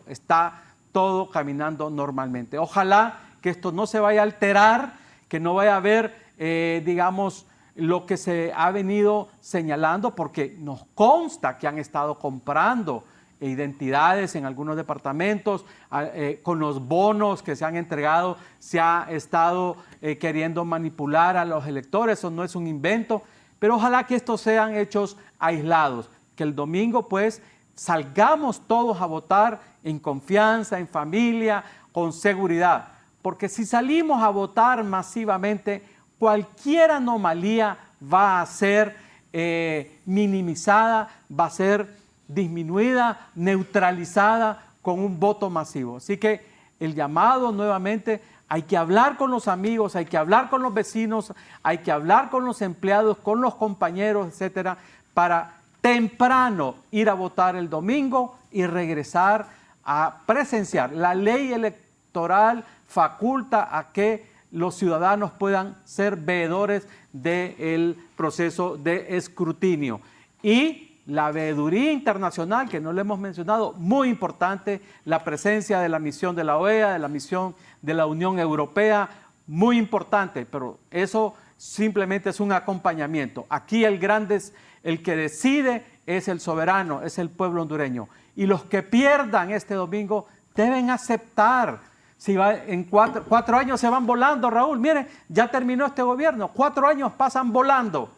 Speaker 4: está todo caminando normalmente. Ojalá que esto no se vaya a alterar, que no vaya a haber, digamos, lo que se ha venido señalando, porque nos consta que han estado comprando identidades en algunos departamentos, con los bonos que se han entregado, se ha estado queriendo manipular a los electores, eso no es un invento, pero ojalá que estos sean hechos aislados, que el domingo pues salgamos todos a votar en confianza, en familia, con seguridad, porque si salimos a votar masivamente, cualquier anomalía va a ser minimizada, va a ser disminuida, neutralizada con un voto masivo. Así que el llamado nuevamente, hay que hablar con los amigos, hay que hablar con los vecinos, hay que hablar con los empleados, con los compañeros, etcétera, para temprano ir a votar el domingo y regresar a presenciar. La ley electoral faculta a que los ciudadanos puedan ser veedores del proceso de escrutinio. Y la veeduría internacional, que no le hemos mencionado, muy importante, la presencia de la misión de la OEA, de la misión de la Unión Europea, muy importante, pero eso simplemente es un acompañamiento. Aquí el que decide es el soberano, es el pueblo hondureño. Y los que pierdan este domingo deben aceptar. Si va en cuatro años se van volando, Raúl. Miren, ya terminó este gobierno. 4 años pasan volando.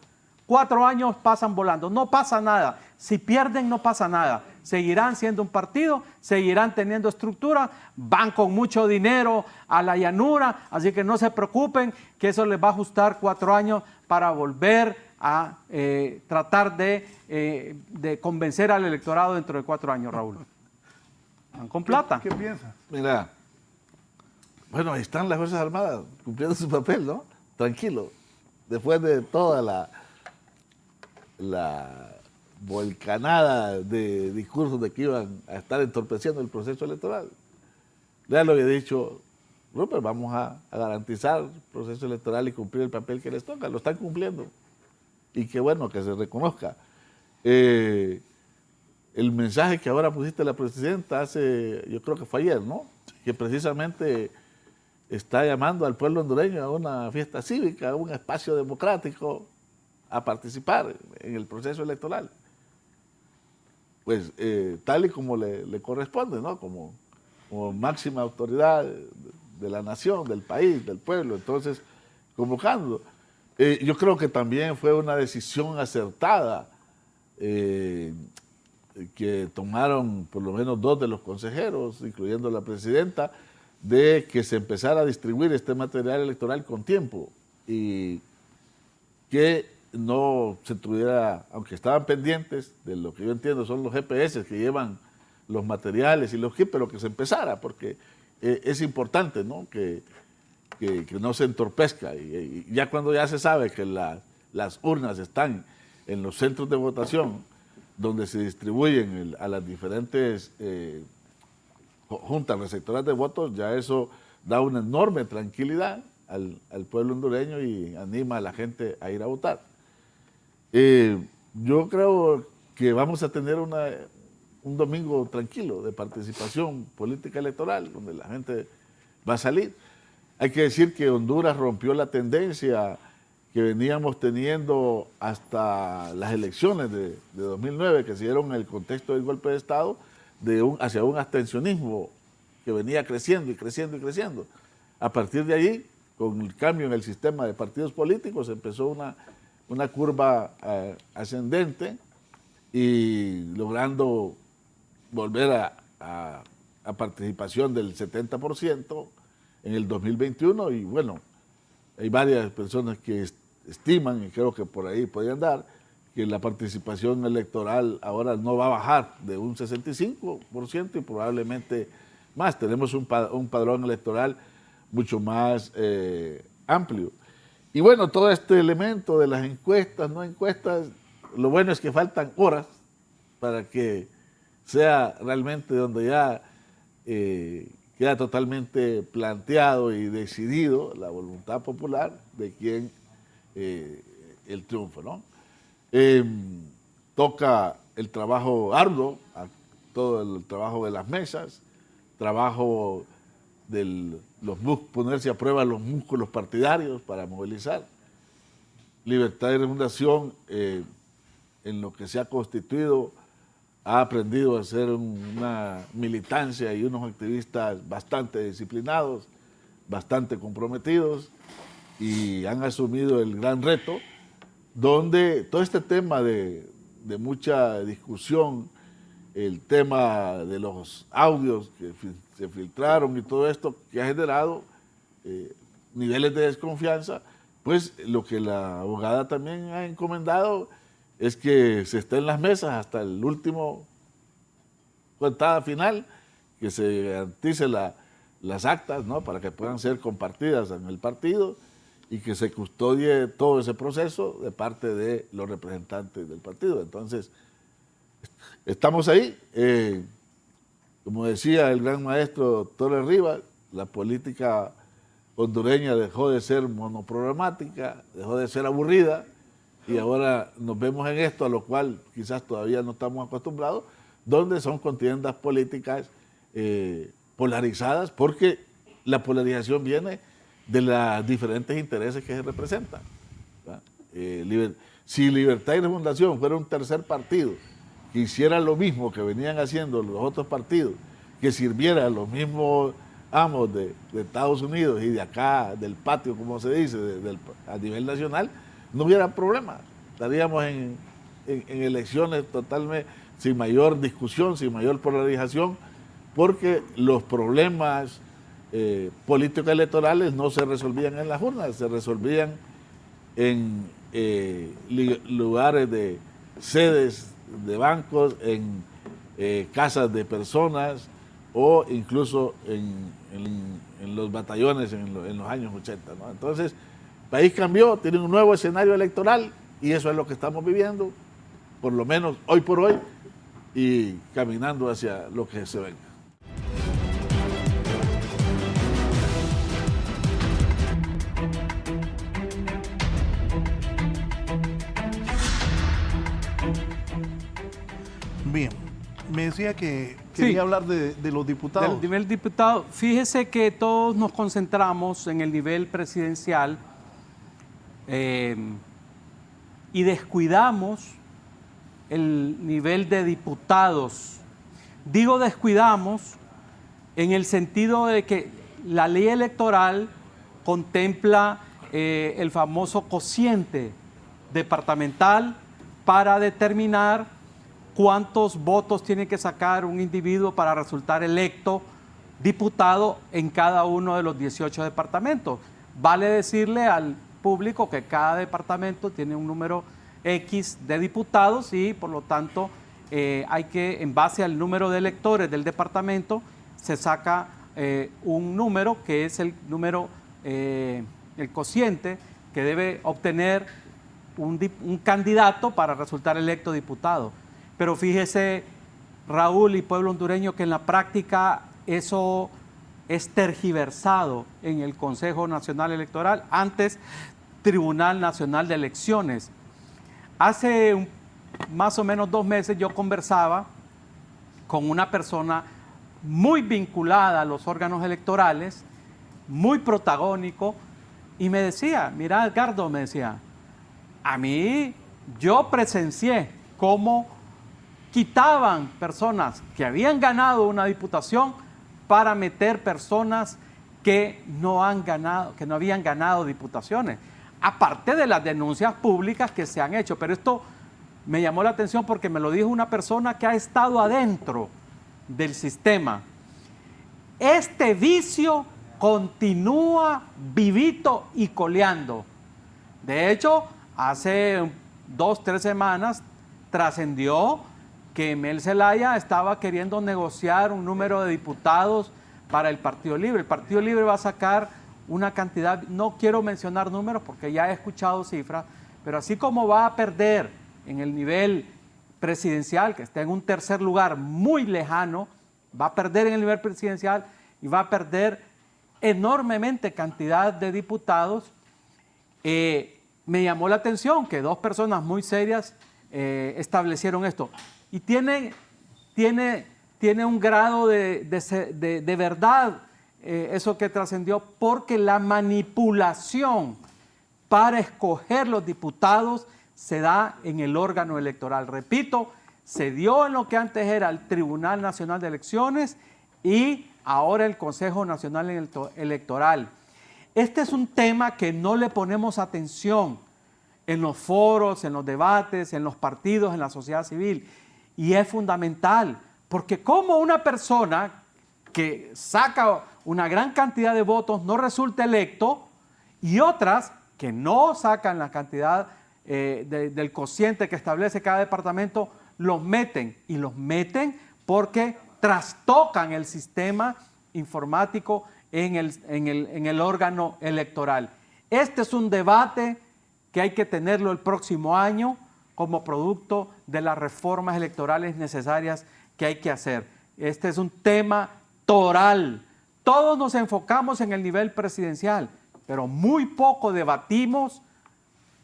Speaker 4: 4 años pasan volando. No pasa nada. Si pierden, no pasa nada. Seguirán siendo un partido, seguirán teniendo estructura, van con mucho dinero a la llanura. Así que no se preocupen, que eso les va a ajustar 4 años para volver a tratar de convencer al electorado dentro de 4 años, Raúl. Van con plata.
Speaker 3: ¿Qué piensas?
Speaker 5: Mira, bueno, ahí están las Fuerzas Armadas cumpliendo su papel, ¿no? Tranquilo. Después de toda la volcanada de discursos de que iban a estar entorpeciendo el proceso electoral. Ya lo había dicho Rupert, vamos a garantizar el proceso electoral y cumplir el papel que les toca. Lo están cumpliendo. Y qué bueno que se reconozca. El mensaje que ahora pusiste la presidenta yo creo que fue ayer, ¿no? Que precisamente está llamando al pueblo hondureño a una fiesta cívica, a un espacio democrático, a participar en el proceso electoral. Pues tal y como le corresponde, ¿no? Como máxima autoridad de la nación, del país, del pueblo, entonces convocando. Yo creo que también fue una decisión acertada que tomaron por lo menos 2 de los consejeros, incluyendo la presidenta, de que se empezara a distribuir este material electoral con tiempo y que no se tuviera, aunque estaban pendientes de lo que yo entiendo son los GPS que llevan los materiales y los kits, pero que se empezara, porque es importante, ¿no? que no se entorpezca. Y ya cuando ya se sabe que las urnas están en los centros de votación, donde se distribuyen a las diferentes juntas receptoras de votos, ya eso da una enorme tranquilidad al pueblo hondureño y anima a la gente a ir a votar. Yo creo que vamos a tener un domingo tranquilo de participación política electoral, donde la gente va a salir. Hay que decir que Honduras rompió la tendencia que veníamos teniendo hasta las elecciones de 2009, que se dieron en el contexto del golpe de Estado, hacia un abstencionismo que venía creciendo y creciendo y creciendo. A partir de allí, con el cambio en el sistema de partidos políticos, empezó una curva ascendente y logrando volver a participación del 70% en el 2021. Y bueno, hay varias personas que estiman, y creo que por ahí podrían dar, que la participación electoral ahora no va a bajar de un 65% y probablemente más. Tenemos un padrón electoral mucho más amplio. Y bueno, todo este elemento de las encuestas, no encuestas, lo bueno es que faltan horas para que sea realmente donde ya queda totalmente planteado y decidido la voluntad popular de quién el triunfo, ¿no? Toca el trabajo arduo, todo el trabajo de las mesas, trabajo de ponerse a prueba los músculos partidarios para movilizar. Libertad y Refundación, en lo que se ha constituido, ha aprendido a ser una militancia y unos activistas bastante disciplinados, bastante comprometidos, y han asumido el gran reto, donde todo este tema de mucha discusión, el tema de los audios que se filtraron y todo esto que ha generado niveles de desconfianza, pues lo que la abogada también ha encomendado es que se esté en las mesas hasta el último cuentada final, que se garantice las actas, ¿no?, para que puedan ser compartidas en el partido y que se custodie todo ese proceso de parte de los representantes del partido. Entonces, estamos ahí. Como decía el gran maestro Torres Rivas, la política hondureña dejó de ser monoprogramática, dejó de ser aburrida, y ahora nos vemos en esto, a lo cual quizás todavía no estamos acostumbrados, donde son contiendas políticas polarizadas, porque la polarización viene de los diferentes intereses que se representan. Si Libertad y Refundación fuera un tercer partido que hiciera lo mismo que venían haciendo los otros partidos, que sirviera a los mismos amos de Estados Unidos y de acá, del patio, como se dice, a nivel nacional, no hubiera problema. Estaríamos en elecciones totalmente sin mayor discusión, sin mayor polarización, porque los problemas políticos electorales no se resolvían en las urnas, se resolvían en lugares de sedes de bancos, en casas de personas o incluso en los batallones en los años 80, ¿no? Entonces, el país cambió, tiene un nuevo escenario electoral y eso es lo que estamos viviendo, por lo menos hoy por hoy, y caminando hacia lo que se venga.
Speaker 3: Bien, me decía que quería hablar de los diputados.
Speaker 4: Del nivel diputado, fíjese que todos nos concentramos en el nivel presidencial y descuidamos el nivel de diputados. Digo descuidamos en el sentido de que la ley electoral contempla el famoso cociente departamental para determinar cuántos votos tiene que sacar un individuo para resultar electo diputado en cada uno de los 18 departamentos. Vale decirle al público que cada departamento tiene un número X de diputados y por lo tanto hay que, en base al número de electores del departamento, se saca un número que es el número, el cociente que debe obtener un candidato para resultar electo diputado. Pero fíjese, Raúl y pueblo hondureño, que en la práctica eso es tergiversado en el Consejo Nacional Electoral, antes Tribunal Nacional de Elecciones. Hace más o menos 2 meses yo conversaba con una persona muy vinculada a los órganos electorales, muy protagónico, y me decía, mira Edgardo, me decía, a mí yo presencié cómo quitaban personas que habían ganado una diputación para meter personas que no habían ganado diputaciones, aparte de las denuncias públicas que se han hecho. Pero esto me llamó la atención porque me lo dijo una persona que ha estado adentro del sistema. Este vicio continúa vivito y coleando. De hecho, hace 2 o 3 semanas trascendió que Mel Zelaya estaba queriendo negociar un número de diputados para el Partido Libre. El Partido Libre va a sacar una cantidad, no quiero mencionar números porque ya he escuchado cifras, pero así como va a perder en el nivel presidencial, que está en un tercer lugar muy lejano, va a perder en el nivel presidencial y va a perder enormemente cantidad de diputados. Me llamó la atención que 2 personas muy serias establecieron esto. Y tiene un grado de verdad eso que trascendió, porque la manipulación para escoger los diputados se da en el órgano electoral. Repito, se dio en lo que antes era el Tribunal Nacional de Elecciones y ahora el Consejo Nacional Electoral. Este es un tema que no le ponemos atención en los foros, en los debates, en los partidos, en la sociedad civil. Y es fundamental, porque como una persona que saca una gran cantidad de votos no resulta electo y otras que no sacan la cantidad del cociente que establece cada departamento, los meten. Y los meten porque trastocan el sistema informático en el órgano electoral. Este es un debate que hay que tenerlo el próximo año como producto de las reformas electorales necesarias que hay que hacer. Este es un tema toral. Todos nos enfocamos en el nivel presidencial, pero muy poco debatimos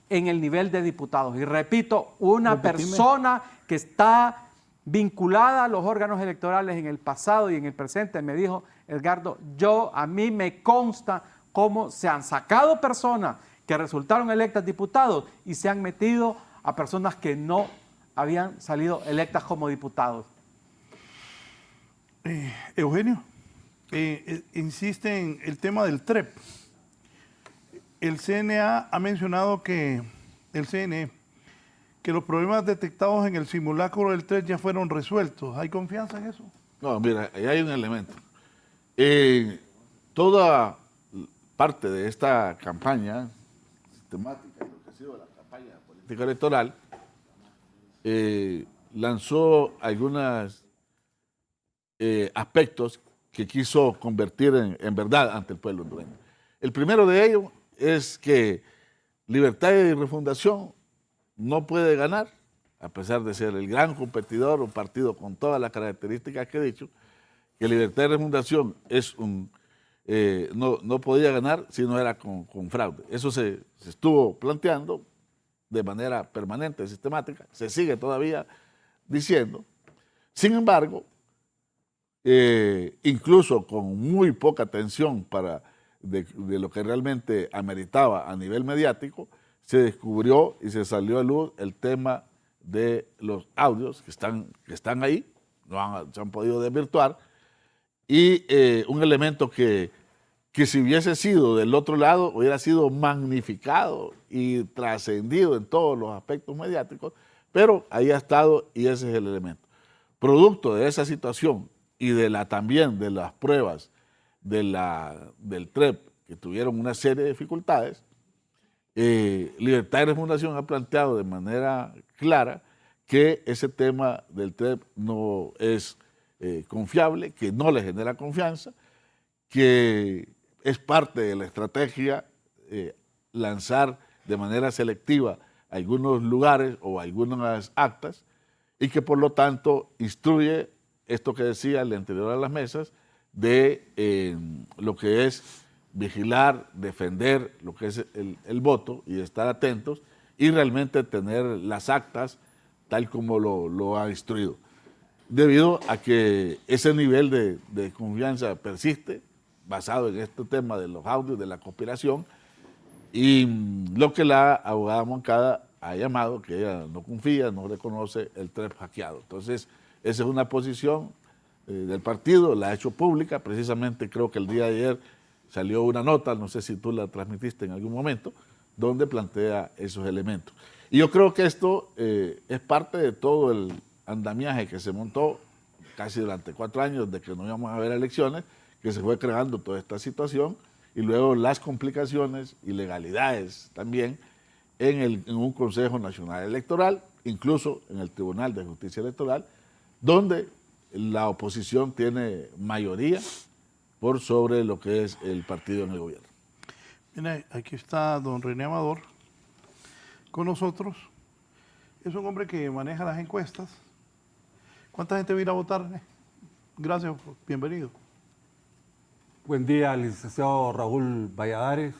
Speaker 4: en el nivel de diputados. Y repito, una persona que está vinculada a los órganos electorales en el pasado y en el presente me dijo: Edgardo, a mí me consta cómo se han sacado personas que resultaron electas diputados y se han metido a personas que no habían salido electas como diputados.
Speaker 3: Eugenio, insiste en el tema del TREP. El CNA ha mencionado que los problemas detectados en el simulacro del TREP ya fueron resueltos. ¿Hay confianza en eso?
Speaker 5: No, mira, ahí hay un elemento. Toda parte de esta campaña sistemática, lo que ha sido la campaña política electoral, lanzó algunos aspectos que quiso convertir en verdad ante el pueblo hondureño. El primero de ellos es que Libertad y Refundación no puede ganar, a pesar de ser el gran competidor, un partido con todas las características que he dicho, que Libertad y Refundación no podía ganar si no era con fraude. Eso se estuvo planteando de manera permanente, sistemática, se sigue todavía diciendo. Sin embargo, incluso con muy poca atención de lo que realmente ameritaba a nivel mediático, se descubrió y se salió a luz el tema de los audios que están ahí, se han podido desvirtuar, y un elemento que si hubiese sido del otro lado hubiera sido magnificado y trascendido en todos los aspectos mediáticos, pero ahí ha estado y ese es el elemento. Producto de esa situación y también de las pruebas del TREP, que tuvieron una serie de dificultades, Libertad y Refundación ha planteado de manera clara que ese tema del TREP no es confiable, que no le genera confianza, que es parte de la estrategia lanzar de manera selectiva algunos lugares o algunas actas y que por lo tanto instruye esto que decía el anterior a las mesas de lo que es vigilar, defender lo que es el voto y estar atentos y realmente tener las actas tal como lo ha instruido. Debido a que ese nivel de confianza persiste, basado en este tema de los audios, de la conspiración, y lo que la abogada Moncada ha llamado, que ella no confía, no reconoce el TREP hackeado. Entonces, esa es una posición del partido, la ha hecho pública, precisamente creo que el día de ayer salió una nota, no sé si tú la transmitiste en algún momento, donde plantea esos elementos. Y yo creo que esto es parte de todo el andamiaje que se montó casi durante 4 años de que no íbamos a haber elecciones, que se fue creando toda esta situación y luego las complicaciones, ilegalidades también en un Consejo Nacional Electoral, incluso en el Tribunal de Justicia Electoral, donde la oposición tiene mayoría por sobre lo que es el partido en el gobierno.
Speaker 3: Mira, aquí está don René Amador con nosotros. Es un hombre que maneja las encuestas. ¿Cuánta gente va a ir a votar, René? Gracias, bienvenido.
Speaker 6: Buen día, licenciado Raúl Valladares.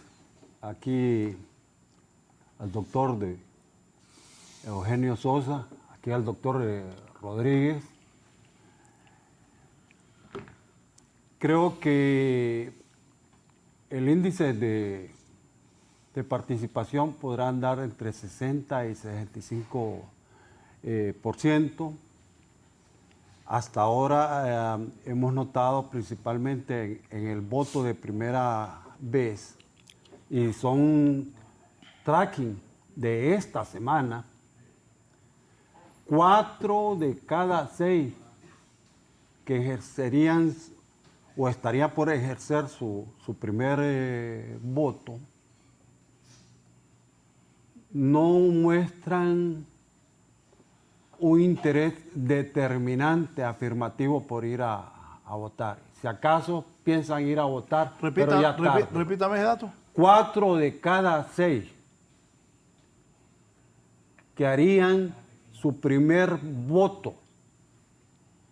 Speaker 6: Aquí al doctor Eugenio Sosa, aquí al doctor Rodríguez. Creo que el índice de participación podrá andar entre 60 y 65%. Hasta ahora hemos notado principalmente en el voto de primera vez, y son tracking de esta semana, 4 de cada 6 que ejercerían o estarían por ejercer su primer voto, no muestran un interés determinante, afirmativo por ir a votar. Si acaso piensan ir a votar, pero ya tarde.
Speaker 3: Repítame ese dato.
Speaker 6: 4 de cada 6 que harían su primer voto.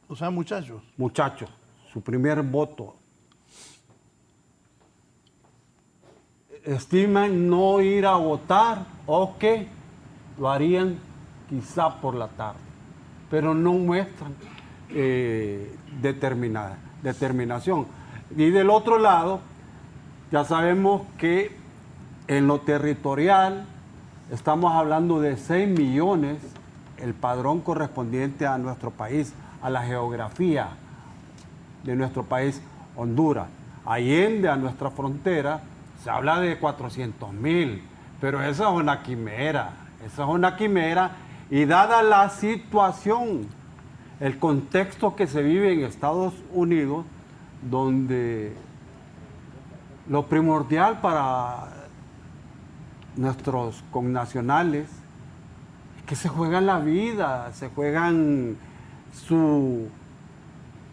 Speaker 3: O sea, muchachos.
Speaker 6: Muchachos, su primer voto. Estiman no ir a votar o que lo harían quizá por la tarde, pero no muestran determinación. Y del otro lado, ya sabemos que en lo territorial estamos hablando de 6 millones, el padrón correspondiente a nuestro país, a la geografía de nuestro país, Honduras. Allende a nuestra frontera se habla de 400,000, pero esa es una quimera, y dada la situación, el contexto que se vive en Estados Unidos, donde lo primordial para nuestros connacionales es que se juegan la vida, se juegan su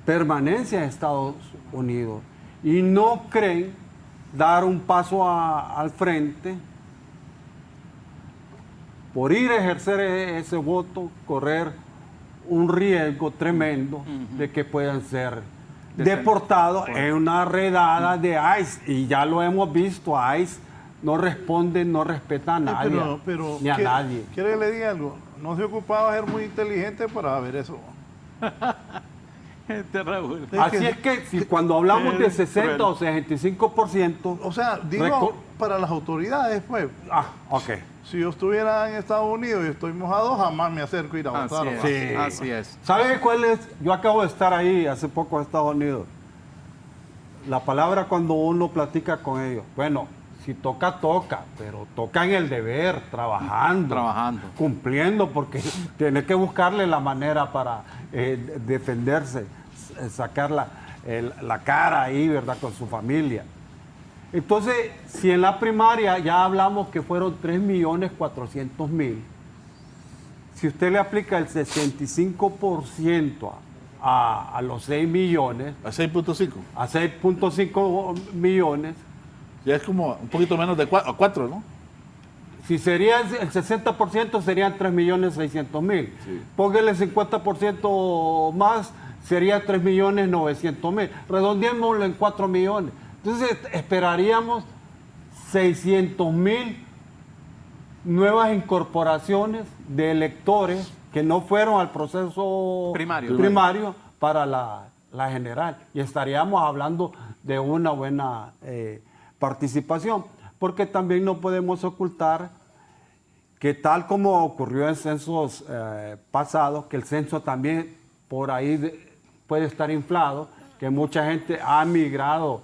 Speaker 6: permanencia en Estados Unidos y no creen dar un paso al frente por ir a ejercer ese voto, correr un riesgo tremendo de que puedan ser deportados en una redada de ICE. Y ya lo hemos visto, ICE no responde, no respeta a nadie, ni a nadie.
Speaker 3: ¿Quiere que le diga algo? No se ocupaba de ser muy inteligente para ver eso.
Speaker 6: Así es que si cuando hablamos de 60 o 65%...
Speaker 3: O sea, digo, para las autoridades, pues.
Speaker 6: Ok.
Speaker 3: Si yo estuviera en Estados Unidos y estoy mojado, jamás me acerco a ir a votar.
Speaker 6: Así es. ¿Sabe cuál es? Yo acabo de estar ahí hace poco en Estados Unidos. La palabra cuando uno platica con ellos, bueno, si toca, toca, pero toca en el deber, trabajando, cumpliendo, porque tiene que buscarle la manera para defenderse, sacar la cara ahí, ¿verdad?, con su familia. Entonces, si en la primaria ya hablamos que fueron 3.400.000, si usted le aplica el 65% a los 6 millones...
Speaker 5: ¿A 6.5?
Speaker 6: A 6.5 millones...
Speaker 5: Ya es como un poquito menos de 4, ¿no?
Speaker 6: Si sería el 60% serían 3.600.000. Sí. Póngale 50% más, sería 3.900.000. Redondeémoslo en 4 millones. Entonces esperaríamos 600.000 nuevas incorporaciones de electores que no fueron al proceso primario para la general. Y estaríamos hablando de una buena participación, porque también no podemos ocultar que tal como ocurrió en censos pasados, que el censo también por ahí puede estar inflado, que mucha gente ha migrado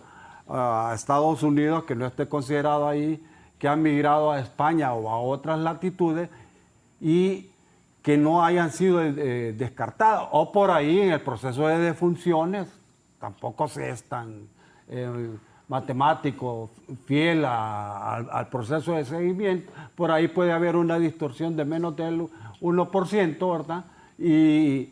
Speaker 6: a Estados Unidos, que no esté considerado ahí, que han migrado a España o a otras latitudes y que no hayan sido descartados. O por ahí en el proceso de defunciones, tampoco se es tan matemático, fiel al proceso de seguimiento. Por ahí puede haber una distorsión de menos del 1%, ¿verdad? Y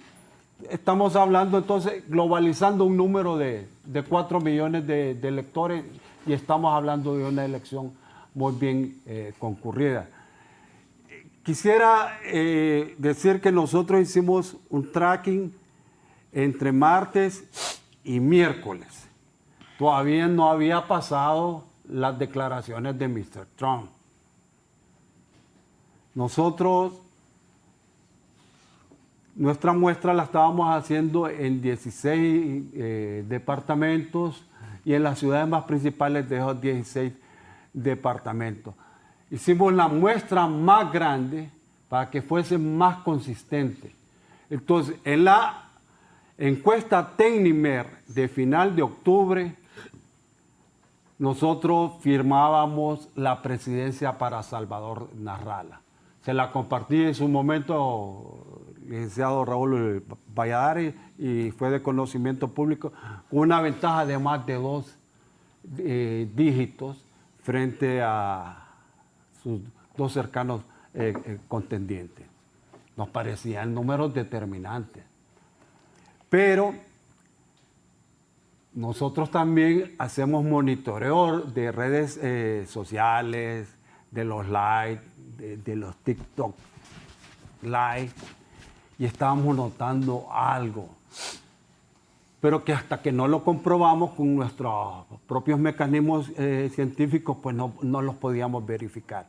Speaker 6: estamos hablando entonces, globalizando un número de 4 millones de electores, y estamos hablando de una elección muy bien concurrida. Quisiera decir que nosotros hicimos un tracking entre martes y miércoles. Todavía no había pasado las declaraciones de Mr. Trump. Nosotros, nuestra muestra la estábamos haciendo en 16 departamentos y en las ciudades más principales de esos 16 departamentos. Hicimos la muestra más grande para que fuese más consistente. Entonces, en la encuesta Tecnimer de final de octubre, nosotros firmábamos la presidencia para Salvador Narrala. Se la compartí en su momento, licenciado Raúl Valladares, y fue de conocimiento público, con una ventaja de más de 2 dígitos frente a sus 2 cercanos contendientes. Nos parecían números determinantes. Pero nosotros también hacemos monitoreo de redes sociales, de los live, de los TikTok live, y estábamos notando algo. Pero que hasta que no lo comprobamos con nuestros propios mecanismos científicos, pues no los podíamos verificar.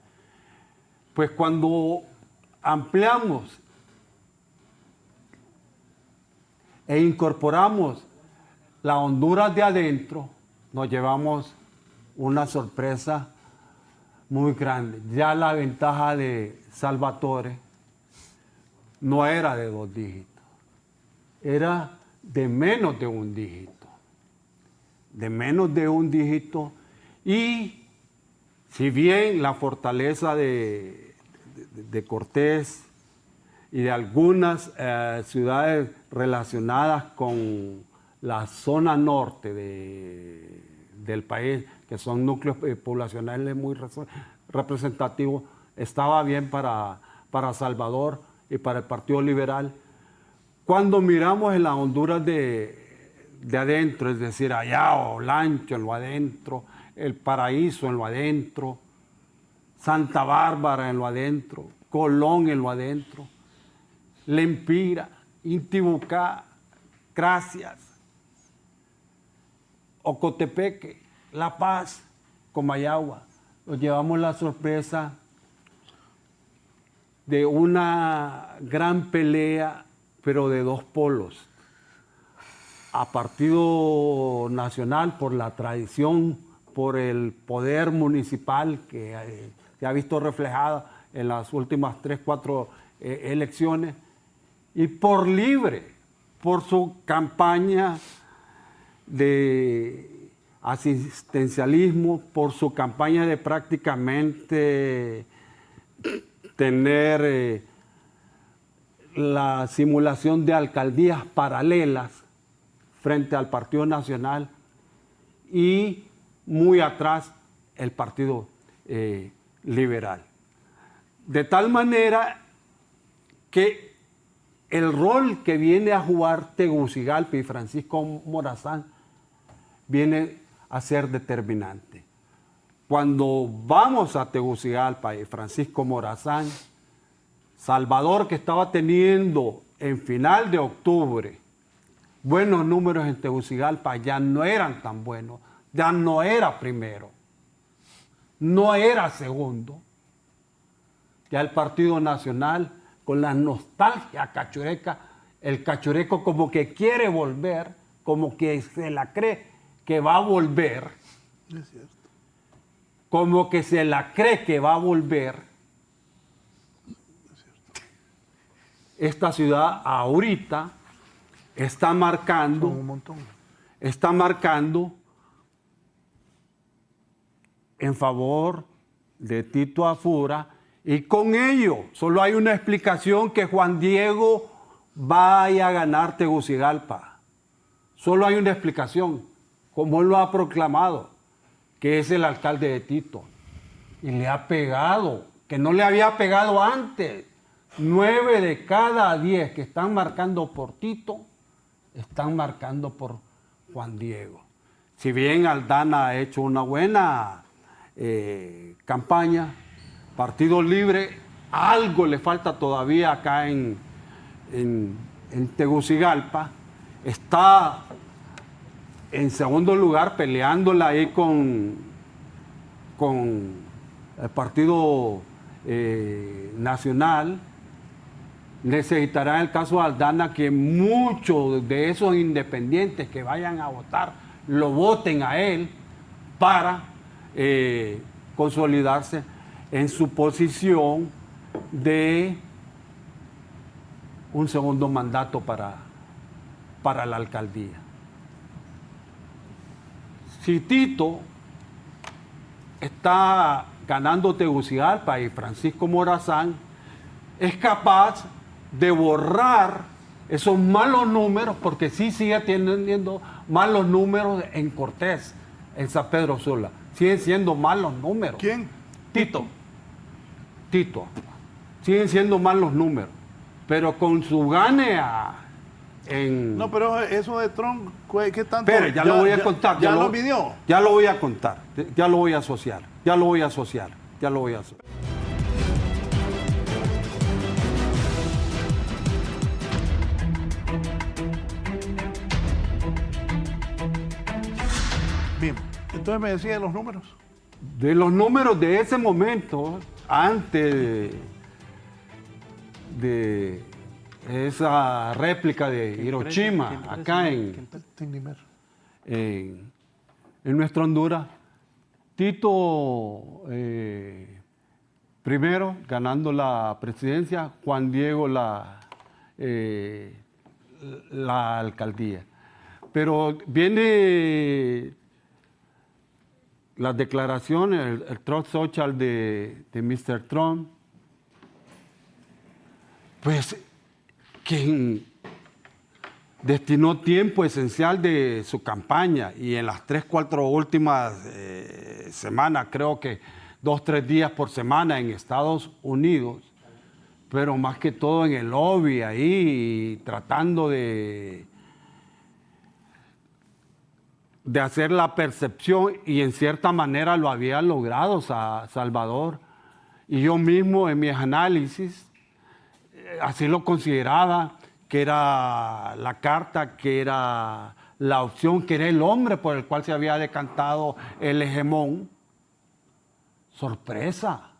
Speaker 6: Pues cuando ampliamos e incorporamos la Honduras de adentro, nos llevamos una sorpresa muy grande. Ya la ventaja de Salvatore no era de 2 dígitos, era de menos de 1 dígito. De menos de 1 dígito. Y si bien la fortaleza de Cortés y de algunas ciudades relacionadas con la zona norte del país, que son núcleos poblacionales muy representativos, estaba bien para Salvador y para el Partido Liberal. Cuando miramos en la Honduras de adentro, es decir, allá Olancho en lo adentro, El Paraíso en lo adentro, Santa Bárbara en lo adentro, Colón en lo adentro, Lempira, Intibucá, Gracias, Ocotepeque, La Paz, Comayagua. Nos llevamos la sorpresa de una gran pelea, pero de 2 polos. A Partido Nacional por la tradición, por el poder municipal que se ha visto reflejada en las últimas 3, 4 elecciones, y por Libre, por su campaña de asistencialismo, por su campaña de prácticamente tener la simulación de alcaldías paralelas frente al Partido Nacional, y muy atrás el Partido Liberal. De tal manera que el rol que viene a jugar Tegucigalpa y Francisco Morazán viene a ser determinante. Cuando vamos a Tegucigalpa y Francisco Morazán, Salvador, que estaba teniendo en final de octubre buenos números en Tegucigalpa, ya no eran tan buenos, ya no era primero, no era segundo. Ya el Partido Nacional, con la nostalgia cachureca, el cachureco como que quiere volver, como que se la cree que va a volver,
Speaker 3: Es cierto.
Speaker 6: como que se la cree que va a volver. Esta ciudad ahorita está marcando,
Speaker 3: Son un montón.
Speaker 6: está marcando en favor de Tito Afura, y con ello solo hay una explicación: que Juan Diego vaya a ganar Tegucigalpa. Solo hay una explicación, como él lo ha proclamado, que es el alcalde de Tito. Y le ha pegado, que no le había pegado antes. 9 de cada 10 que están marcando por Tito, están marcando por Juan Diego. Si bien Aldana ha hecho una buena campaña, Partido Libre, algo le falta todavía acá en Tegucigalpa. Está en segundo lugar peleándola ahí con el Partido Nacional. Necesitará, en el caso de Aldana, que muchos de esos independientes que vayan a votar lo voten a él para consolidarse en su posición de un segundo mandato para la alcaldía. Si Tito está ganando Tegucigalpa y Francisco Morazán es capaz de borrar esos malos números, porque sí sigue teniendo malos números en Cortés, en San Pedro Sula. Siguen siendo malos números.
Speaker 3: ¿Quién?
Speaker 6: Tito. Siguen siendo malos números. Pero con su gane
Speaker 3: No, pero eso de Trump, ¿qué tanto?
Speaker 6: Espere, ya lo voy a contar.
Speaker 3: ¿Ya lo midió?
Speaker 6: Ya lo voy a contar. Ya lo voy a asociar.
Speaker 3: Bien, entonces me decía de los números.
Speaker 6: De los números de ese momento, antes de esa réplica de Hiroshima, acá en nuestra Honduras, Tito primero ganando la presidencia, Juan Diego la alcaldía. Pero viene las declaraciones, el Truth Social de Mr. Trump, pues quien destinó tiempo esencial de su campaña, y en las 3-4 últimas semanas, creo que 2-3 días por semana en Estados Unidos, pero más que todo en el lobby ahí, tratando de hacer la percepción, y en cierta manera lo había logrado Salvador. Y yo mismo en mis análisis así lo consideraba, que era la carta, que era la opción, que era el hombre por el cual se había decantado el hegemón. Sorpresa,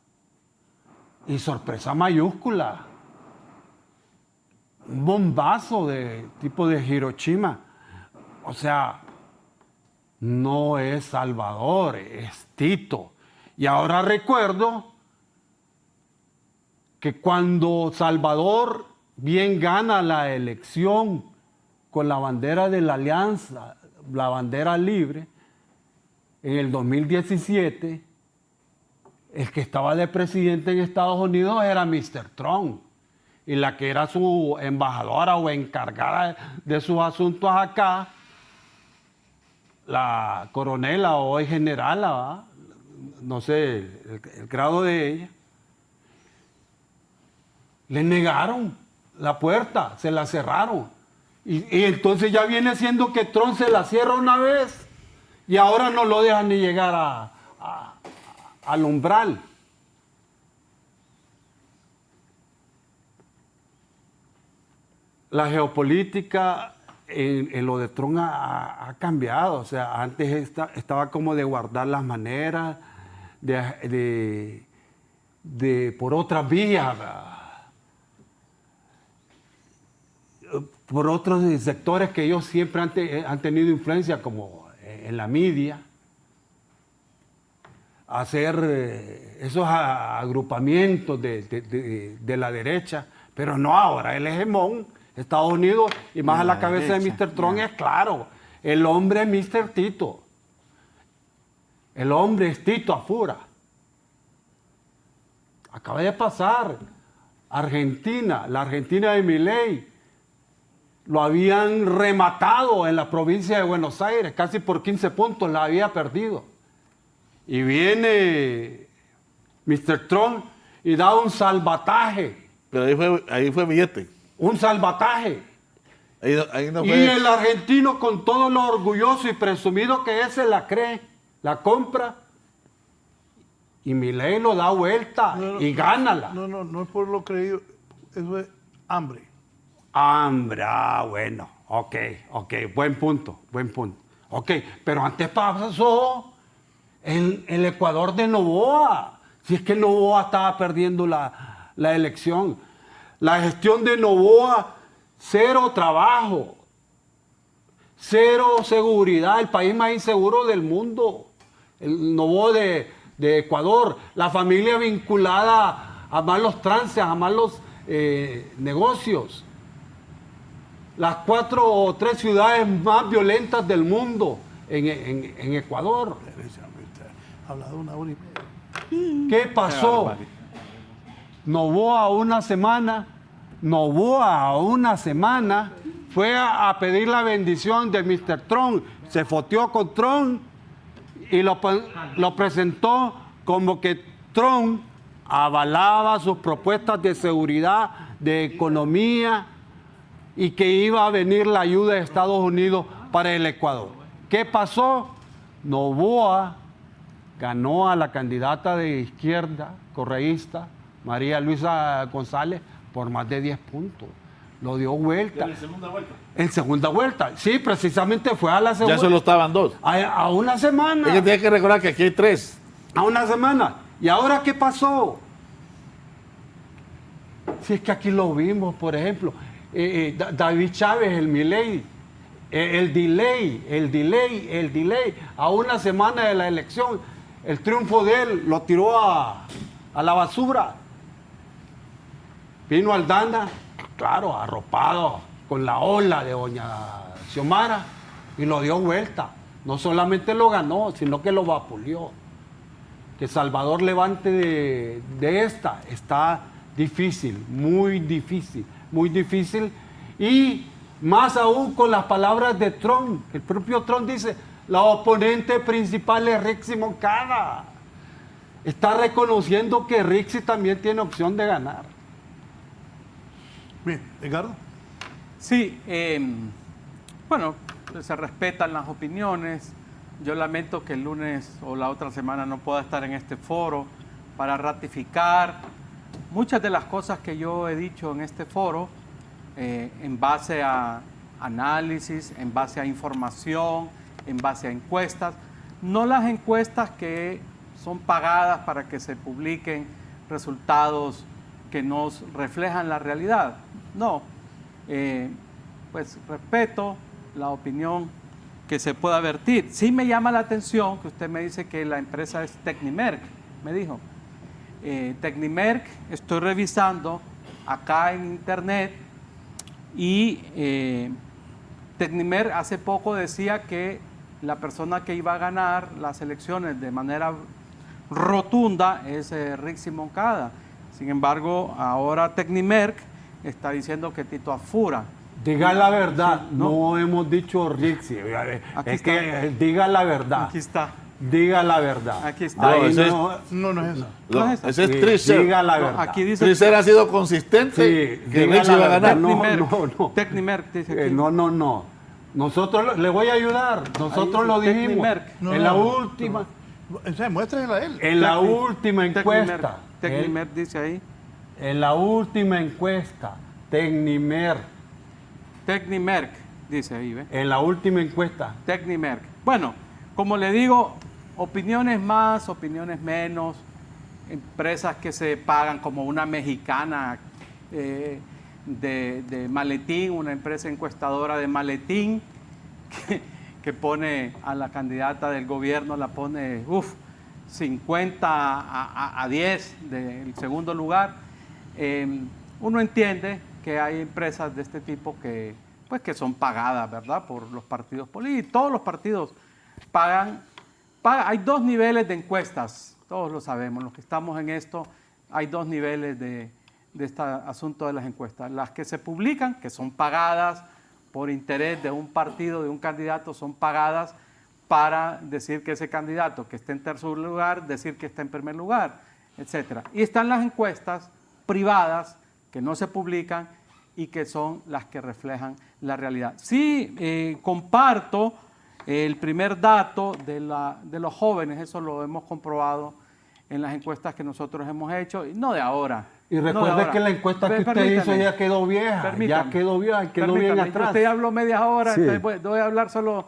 Speaker 6: y sorpresa mayúscula. Un bombazo de tipo de Hiroshima. O sea, no es Salvador, es Tito. Y ahora recuerdo que cuando Salvador bien gana la elección con la bandera de la Alianza, la bandera libre, en el 2017, el que estaba de presidente en Estados Unidos era Mr. Trump. Y la que era su embajadora o encargada de sus asuntos acá, la coronela o hoy generala, ¿verdad? No sé el grado de ella, le negaron la puerta, se la cerraron. Y entonces ya viene siendo que Trump se la cierra una vez y ahora no lo dejan ni llegar al umbral. La geopolítica en lo de Trump ha cambiado. O sea, antes estaba como de guardar las maneras, de por otras vías, por otros sectores que ellos siempre han tenido influencia, como en la media, hacer esos agrupamientos de la derecha, pero no ahora. El hegemón, Estados Unidos, y más a la cabeza de Mr. Trump, es claro, el hombre es Mr. Tito. El hombre es Tito Afura. Acaba de pasar. Argentina, la Argentina de Milei, lo habían rematado en la provincia de Buenos Aires, casi por 15 puntos la había perdido. Y viene Mr. Trump y da un salvataje.
Speaker 5: Pero ahí fue billete.
Speaker 6: Un salvataje.
Speaker 5: Ahí no
Speaker 6: Y
Speaker 5: fue.
Speaker 6: el argentino, con todo lo orgulloso y presumido que es, se la cree, la compra. Y Milei lo da vuelta y gánala.
Speaker 3: No es por lo creído, eso es hambre.
Speaker 6: Hambre, bueno, ok, buen punto. Ok, pero antes pasó en el Ecuador de Noboa. Si es que Noboa estaba perdiendo la elección. La gestión de Noboa, cero trabajo, cero seguridad, el país más inseguro del mundo. El Noboa de Ecuador, la familia vinculada a malos trances, a malos negocios. Las 4 o 3 ciudades más violentas del mundo en Ecuador.
Speaker 3: Ha hablado una hora y media.
Speaker 6: ¿Qué pasó? Noboa a una semana fue a pedir la bendición de Mr. Trump. Se foteó con Trump y lo presentó como que Trump avalaba sus propuestas de seguridad, de economía, y que iba a venir la ayuda de Estados Unidos para el Ecuador. ¿Qué pasó? Noboa ganó a la candidata de izquierda, correísta, María Luisa González, por más de 10 puntos. Lo dio vuelta.
Speaker 5: ¿En segunda vuelta?
Speaker 6: En segunda vuelta. Sí, precisamente fue a la segunda.
Speaker 5: Ya solo estaban 2.
Speaker 6: A una semana.
Speaker 5: Es que tiene que recordar que aquí hay 3.
Speaker 6: A una semana. ¿Y ahora qué pasó? Si es que aquí lo vimos, por ejemplo, David Chávez, el Milei, el delay, a una semana de la elección, el triunfo de él lo tiró a la basura. Vino Aldana, claro, arropado con la ola de doña Xiomara, y lo dio vuelta. No solamente lo ganó, sino que lo vapuleó. Que Salvador levante de esta está difícil, muy difícil. Y más aún con las palabras de Trump. El propio Trump dice, la oponente principal es Rixi Moncada. Está reconociendo que Rixi también tiene opción de ganar.
Speaker 3: Bien, Edgardo.
Speaker 4: Sí, bueno, se respetan las opiniones. Yo lamento que el lunes o la otra semana no pueda estar en este foro para ratificar muchas de las cosas que yo he dicho en este foro en base a análisis, en base a información, en base a encuestas. No las encuestas que son pagadas para que se publiquen resultados que nos reflejan la realidad. No, pues respeto la opinión que se pueda vertir. Sí me llama la atención que usted me dice que la empresa es Tecnimerc, me dijo. Tecnimerc, estoy revisando acá en internet y Tecnimerc hace poco decía que la persona que iba a ganar las elecciones de manera rotunda es Rixi Moncada. Sin embargo, ahora Tecnimerc está diciendo que Tito Afura.
Speaker 6: Diga la verdad,
Speaker 4: Sí,
Speaker 6: no hemos dicho Rixi.
Speaker 4: Aquí
Speaker 6: Es
Speaker 4: está.
Speaker 6: que diga la verdad.
Speaker 4: Aquí está.
Speaker 6: Diga la verdad.
Speaker 4: Aquí está.
Speaker 6: Ahí
Speaker 5: ese es-
Speaker 3: No es eso.
Speaker 4: No es esa.
Speaker 5: Ese es
Speaker 6: sí,
Speaker 5: Trisher.
Speaker 6: diga la
Speaker 4: No,
Speaker 6: verdad.
Speaker 4: aquí dice
Speaker 5: Trisher ha sido consistente
Speaker 6: Sí,
Speaker 5: que
Speaker 6: diga
Speaker 5: Rixi
Speaker 6: la
Speaker 5: va a ganar.
Speaker 6: verdad.
Speaker 4: Tecnimerc.
Speaker 6: no.
Speaker 4: Tecnimerc dice aquí.
Speaker 6: No. Nosotros le voy a ayudar. Nosotros
Speaker 4: Ahí
Speaker 6: lo
Speaker 4: dice
Speaker 6: dijimos.
Speaker 4: Tecnimerc.
Speaker 3: No,
Speaker 6: En la
Speaker 3: no.
Speaker 6: última,
Speaker 3: O sea, muéstrenla a él.
Speaker 6: en la última encuesta.
Speaker 4: Tecnimerc dice ahí.
Speaker 6: En la última encuesta, Tecnimerc.
Speaker 4: Tecnimerc dice ahí, ¿ve?
Speaker 6: En la última encuesta.
Speaker 4: Tecnimerc. Bueno, como le digo, opiniones más, opiniones menos, empresas que se pagan como una mexicana de Maletín, una empresa encuestadora de Maletín, que pone a la candidata del gobierno, la pone 50 a 10 del segundo lugar. Uno entiende que hay empresas de este tipo que son pagadas, ¿verdad?, por los partidos políticos. Todos los partidos pagan hay dos niveles de encuestas, todos lo sabemos, los que estamos en esto, hay dos niveles de este asunto de las encuestas. Las que se publican, que son pagadas por interés de un partido, de un candidato, son pagadas para decir que ese candidato que está en tercer lugar, decir que está en primer lugar, etc. Y están las encuestas privadas que no se publican y que son las que reflejan la realidad. Sí, comparto el primer dato de los jóvenes, eso lo hemos comprobado en las encuestas que nosotros hemos hecho, y no de ahora.
Speaker 6: Y recuerde que la encuesta que usted hizo ya quedó vieja, ya quedó vieja, quedó bien atrás.
Speaker 4: Usted ya habló media hora,
Speaker 6: Sí.
Speaker 4: entonces voy a hablar solo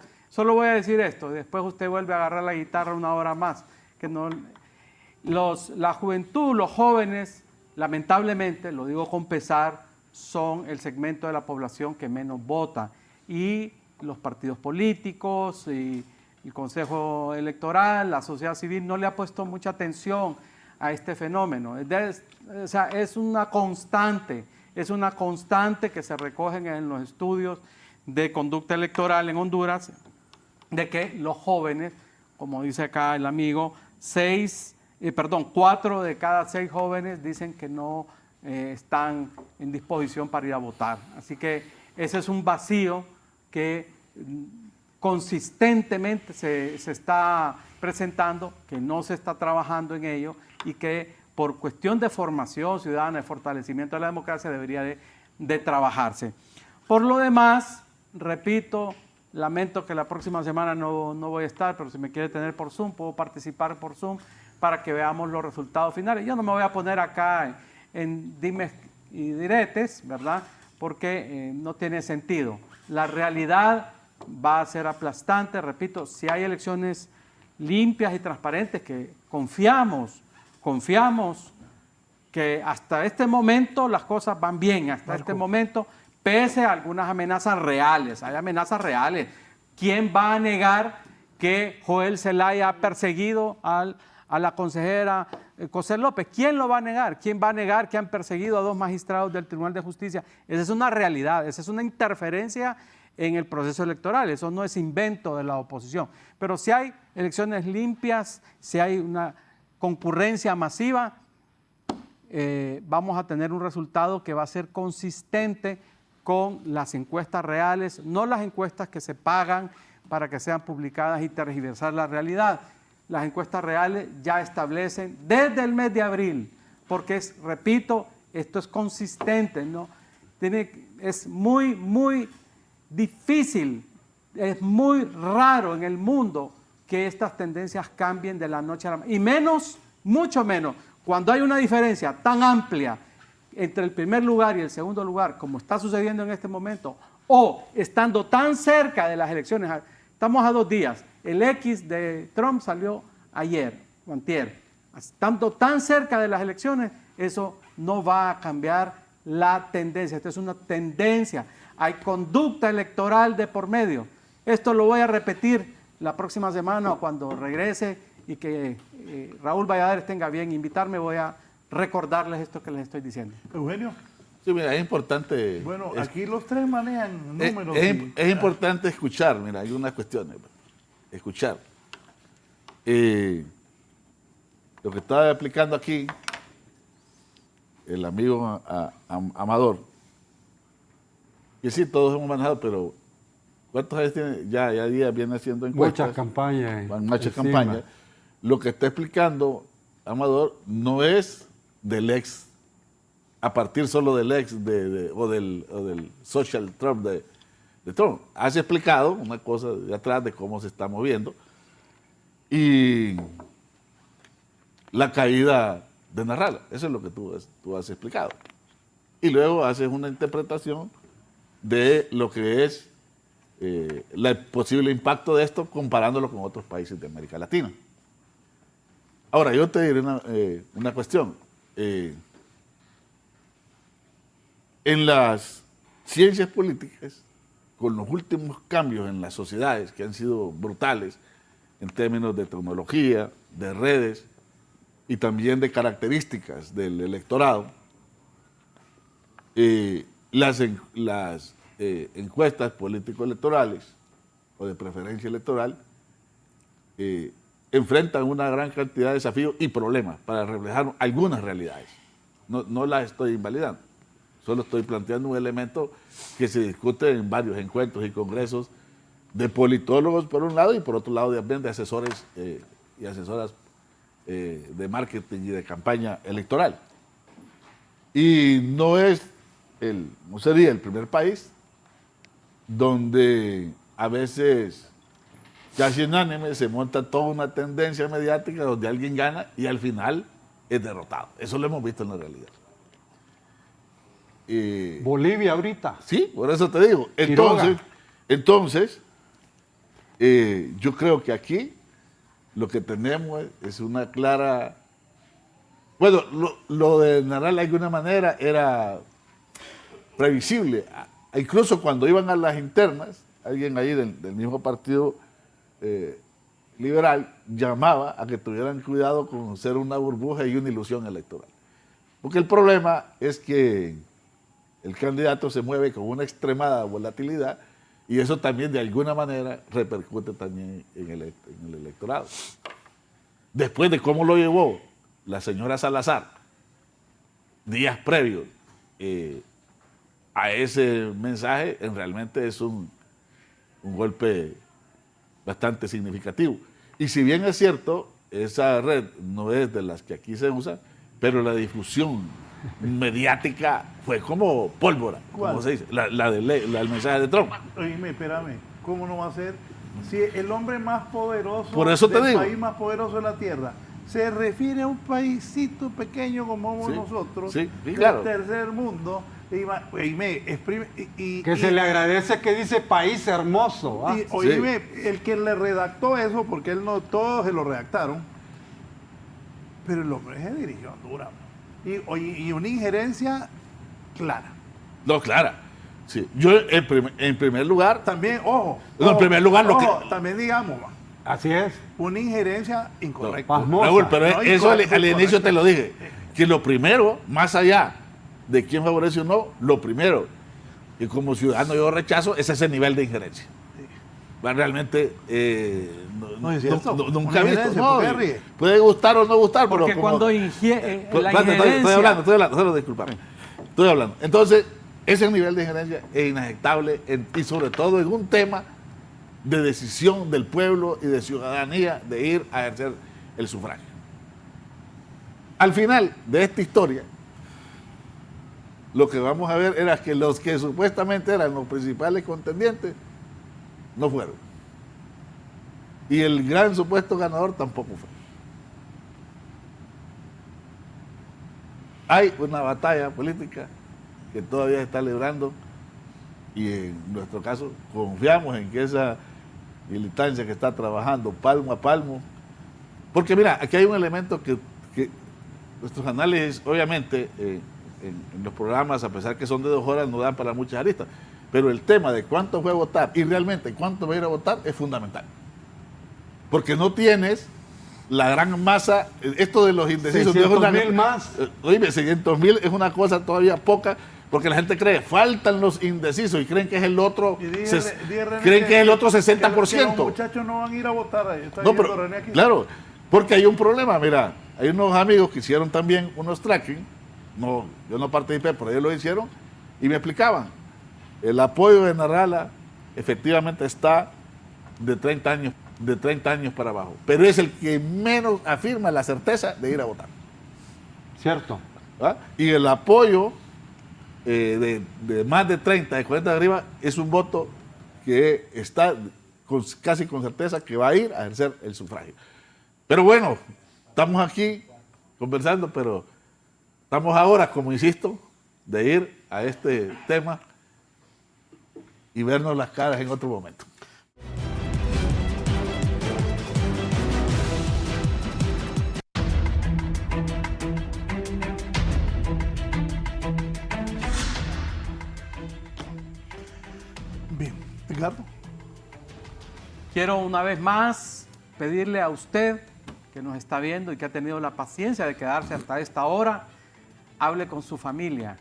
Speaker 4: voy a decir esto, después usted vuelve a agarrar la guitarra una hora más. Que no, la juventud, los jóvenes, lamentablemente, lo digo con pesar, son el segmento de la población que menos vota. Y los partidos políticos y el Consejo Electoral, la sociedad civil, no le ha puesto mucha atención a este fenómeno. O sea, es una constante que se recogen en los estudios de conducta electoral en Honduras, de que los jóvenes, como dice acá el amigo, 4 de cada 6 jóvenes dicen que no están en disposición para ir a votar. Así que ese es un vacío que consistentemente se está presentando, que no se está trabajando en ello y que por cuestión de formación ciudadana, de fortalecimiento de la democracia, debería de trabajarse. Por lo demás, repito, lamento que la próxima semana no voy a estar, pero si me quiere tener por Zoom, puedo participar por Zoom para que veamos los resultados finales. Yo no me voy a poner acá en dimes y diretes, ¿verdad? Porque no tiene sentido. La realidad va a ser aplastante, repito, si hay elecciones limpias y transparentes, que confiamos que hasta este momento las cosas van bien, hasta este momento, pese a algunas amenazas reales, hay amenazas reales. ¿Quién va a negar que Joel Zelaya ha perseguido a la consejera Cosel López? ¿Quién lo va a negar? ¿Quién va a negar que han perseguido a 2 magistrados del Tribunal de Justicia? Esa es una realidad, esa es una interferencia en el proceso electoral, eso no es invento de la oposición. Pero si hay elecciones limpias, si hay una concurrencia masiva, vamos a tener un resultado que va a ser consistente con las encuestas reales, no las encuestas que se pagan para que sean publicadas y tergiversar la realidad. Las encuestas reales ya establecen desde el mes de abril, porque repito, esto es consistente, ¿no? Es muy difícil, es muy raro en el mundo que estas tendencias cambien de la noche a la mañana, y mucho menos, cuando hay una diferencia tan amplia entre el primer lugar y el segundo lugar, como está sucediendo en este momento, o estando tan cerca de las elecciones. Estamos a 2 días, el X de Trump salió ayer o antier, estando tan cerca de las elecciones, eso no va a cambiar la tendencia. Esta es una tendencia, hay conducta electoral de por medio. Esto lo voy a repetir la próxima semana o cuando regrese y que Raúl Valladares tenga bien invitarme, voy a recordarles esto que les estoy diciendo.
Speaker 3: Eugenio.
Speaker 5: Sí, mira, es importante.
Speaker 3: Bueno, aquí los 3 manejan números.
Speaker 5: Es importante escuchar, mira, hay unas cuestiones. Escuchar. Lo que estaba explicando aquí el amigo Amador, y sí, todos hemos manejado, pero ¿cuántos años tiene? Ya días viene haciendo encuestas.
Speaker 6: Muchas campañas.
Speaker 5: Muchas campañas. Lo que está explicando Amador no es del ex, a partir solo del ex o del social Trump de Trump. Has explicado una cosa de atrás de cómo se está moviendo y la caída de Narrala. Eso es lo que tú has explicado. Y luego haces una interpretación de lo que es el posible impacto de esto comparándolo con otros países de América Latina. Ahora, yo te diré una cuestión. En las ciencias políticas, con los últimos cambios en las sociedades que han sido brutales en términos de tecnología, de redes y también de características del electorado, las encuestas político-electorales o de preferencia electoral enfrentan una gran cantidad de desafíos y problemas para reflejar algunas realidades. No las estoy invalidando, solo estoy planteando un elemento que se discute en varios encuentros y congresos de politólogos por un lado y por otro lado también de asesores y asesoras de marketing y de campaña electoral. Y no sería el primer país donde a veces casi unánime se monta toda una tendencia mediática donde alguien gana y al final es derrotado. Eso lo hemos visto en la realidad.
Speaker 6: Bolivia ahorita.
Speaker 5: Sí, por eso te digo. Entonces, yo creo que aquí lo que tenemos es una clara... Bueno, lo de Naral de alguna manera era previsible. Incluso cuando iban a las internas, alguien ahí del mismo partido liberal llamaba a que tuvieran cuidado con ser una burbuja y una ilusión electoral. Porque el problema es que el candidato se mueve con una extremada volatilidad y eso también de alguna manera repercute también en el electorado. Después de cómo lo llevó la señora Salazar días previos a ese mensaje, realmente es un golpe bastante significativo. Y si bien es cierto, esa red no es de las que aquí se usa, pero la difusión mediática fue como pólvora, como se dice, la del mensaje de Trump.
Speaker 3: Oíme, espérame, ¿cómo no va a ser? Si el hombre más poderoso
Speaker 5: Por eso te
Speaker 3: del
Speaker 5: digo.
Speaker 3: país más poderoso de la tierra se refiere a un paísito pequeño como
Speaker 5: Sí,
Speaker 3: nosotros,
Speaker 5: sí, claro.
Speaker 3: del tercer mundo,
Speaker 6: Que se le agradece que dice país hermoso. ¿Ah?
Speaker 3: y oíme, el que le redactó eso, porque él no, todos se lo redactaron, pero el hombre se dirigió a Honduras. Y una injerencia clara.
Speaker 5: No, clara. Sí. Yo, en primer lugar,
Speaker 3: También, ojo.
Speaker 5: No, en primer lugar,
Speaker 3: también digamos,
Speaker 6: Así es.
Speaker 3: una injerencia incorrecta.
Speaker 6: Pasmosa.
Speaker 5: Raúl, pero
Speaker 3: No,
Speaker 5: eso al
Speaker 3: incorrecto,
Speaker 5: inicio te lo dije, que lo primero, más allá de quién favorece o no, lo primero, que como ciudadano yo rechazo, es ese nivel de injerencia. Realmente
Speaker 3: No es cierto.
Speaker 5: nunca he
Speaker 3: Una
Speaker 5: visto.
Speaker 3: injerencia,
Speaker 5: No,
Speaker 3: ¿por qué ríe?
Speaker 5: puede gustar o no gustar,
Speaker 4: Porque
Speaker 5: pero como,
Speaker 4: cuando la
Speaker 5: Espérate,
Speaker 4: injerencia...
Speaker 5: estoy hablando, solo discúlpame. Estoy hablando. Entonces, ese nivel de injerencia es inaceptable y sobre todo en un tema de decisión del pueblo y de ciudadanía de ir a ejercer el sufragio. Al final de esta historia, lo que vamos a ver era que los que supuestamente eran los principales contendientes no fueron. Y el gran supuesto ganador tampoco fue. Hay una batalla política que todavía se está librando y en nuestro caso confiamos en que esa militancia que está trabajando palmo a palmo, porque mira, aquí hay un elemento que nuestros análisis, obviamente, en los programas, a pesar que son de 2 horas, no dan para muchas aristas, pero el tema de cuánto fue a votar y realmente cuánto va a ir a votar es fundamental, porque no tienes la gran masa, esto de los indecisos.
Speaker 6: 600,000 más.
Speaker 5: Oye, 600,000 es una cosa todavía poca, porque la gente cree, faltan los indecisos y creen que es el otro, creen que es el otro 60%.
Speaker 3: Que los muchachos no van a ir a votar ahí.
Speaker 5: No, pero, claro, porque hay un problema, mira, hay unos amigos que hicieron también unos tracking, no, yo no participé, pero ellos lo hicieron, y me explicaban, el apoyo de Narrala efectivamente está de 30 años para abajo, pero es el que menos afirma la certeza de ir a votar.
Speaker 6: Cierto.
Speaker 5: ¿Ah? Y el apoyo de más de 30, de 40 de arriba, es un voto que está casi con certeza que va a ir a ejercer el sufragio. Pero bueno, estamos aquí conversando, pero estamos ahora, como insisto, de ir a este tema y vernos las caras en otro momento.
Speaker 3: Bien, Edgardo.
Speaker 4: Quiero una vez más pedirle a usted que nos está viendo y que ha tenido la paciencia de quedarse hasta esta hora, hable con su familia,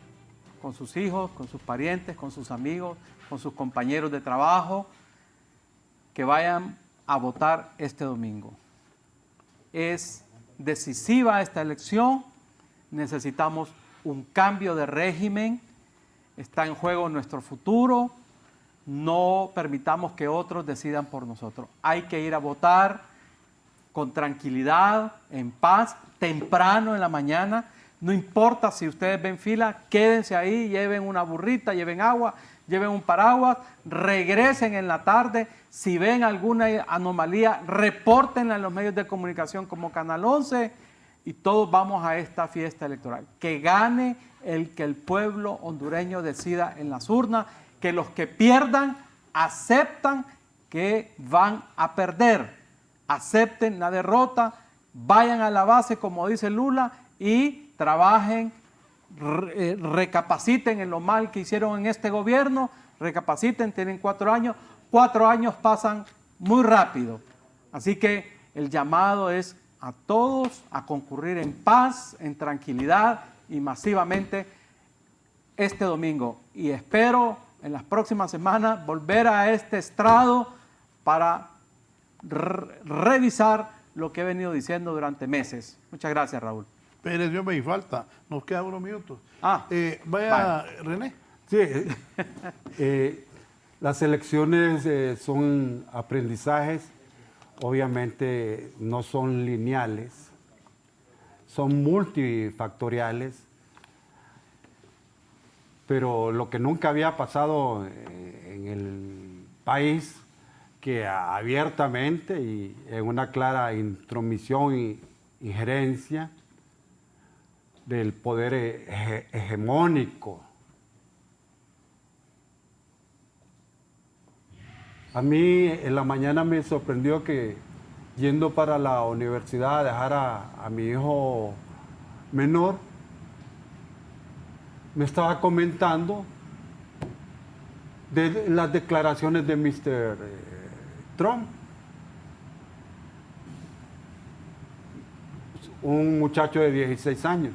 Speaker 4: con sus hijos, con sus parientes, con sus amigos, con sus compañeros de trabajo, que vayan a votar este domingo. es decisiva esta elección. Necesitamos un cambio de régimen. Está en juego nuestro futuro. No permitamos que otros decidan por nosotros. Hay que ir a votar con tranquilidad, en paz, temprano en la mañana. No importa si ustedes ven fila, quédense ahí, lleven una burrita, lleven agua, lleven un paraguas, regresen en la tarde. Si ven alguna anomalía, repórtenla en los medios de comunicación como Canal 11 y todos vamos a esta fiesta electoral. Que gane el que el pueblo hondureño decida en las urnas, que los que pierdan aceptan que van a perder, acepten la derrota, vayan a la base como dice Lula y trabajen, recapaciten en lo mal que hicieron en este gobierno, recapaciten, tienen 4 años, 4 años pasan muy rápido. Así que el llamado es a todos a concurrir en paz, en tranquilidad y masivamente este domingo. Y espero en las próximas semanas volver a este estrado para revisar lo que he venido diciendo durante meses. Muchas gracias, Raúl.
Speaker 3: Pérez, yo me falta, nos quedan unos minutos.
Speaker 4: Vaya.
Speaker 3: René.
Speaker 6: Sí, las elecciones son aprendizajes, obviamente no son lineales, son multifactoriales, pero lo que nunca había pasado en el país, que abiertamente y en una clara intromisión y injerencia del poder hegemónico. A mí en la mañana me sorprendió que yendo para la universidad a dejar a mi hijo menor, me estaba comentando de las declaraciones de Mr. Trump. Un muchacho de 16 años.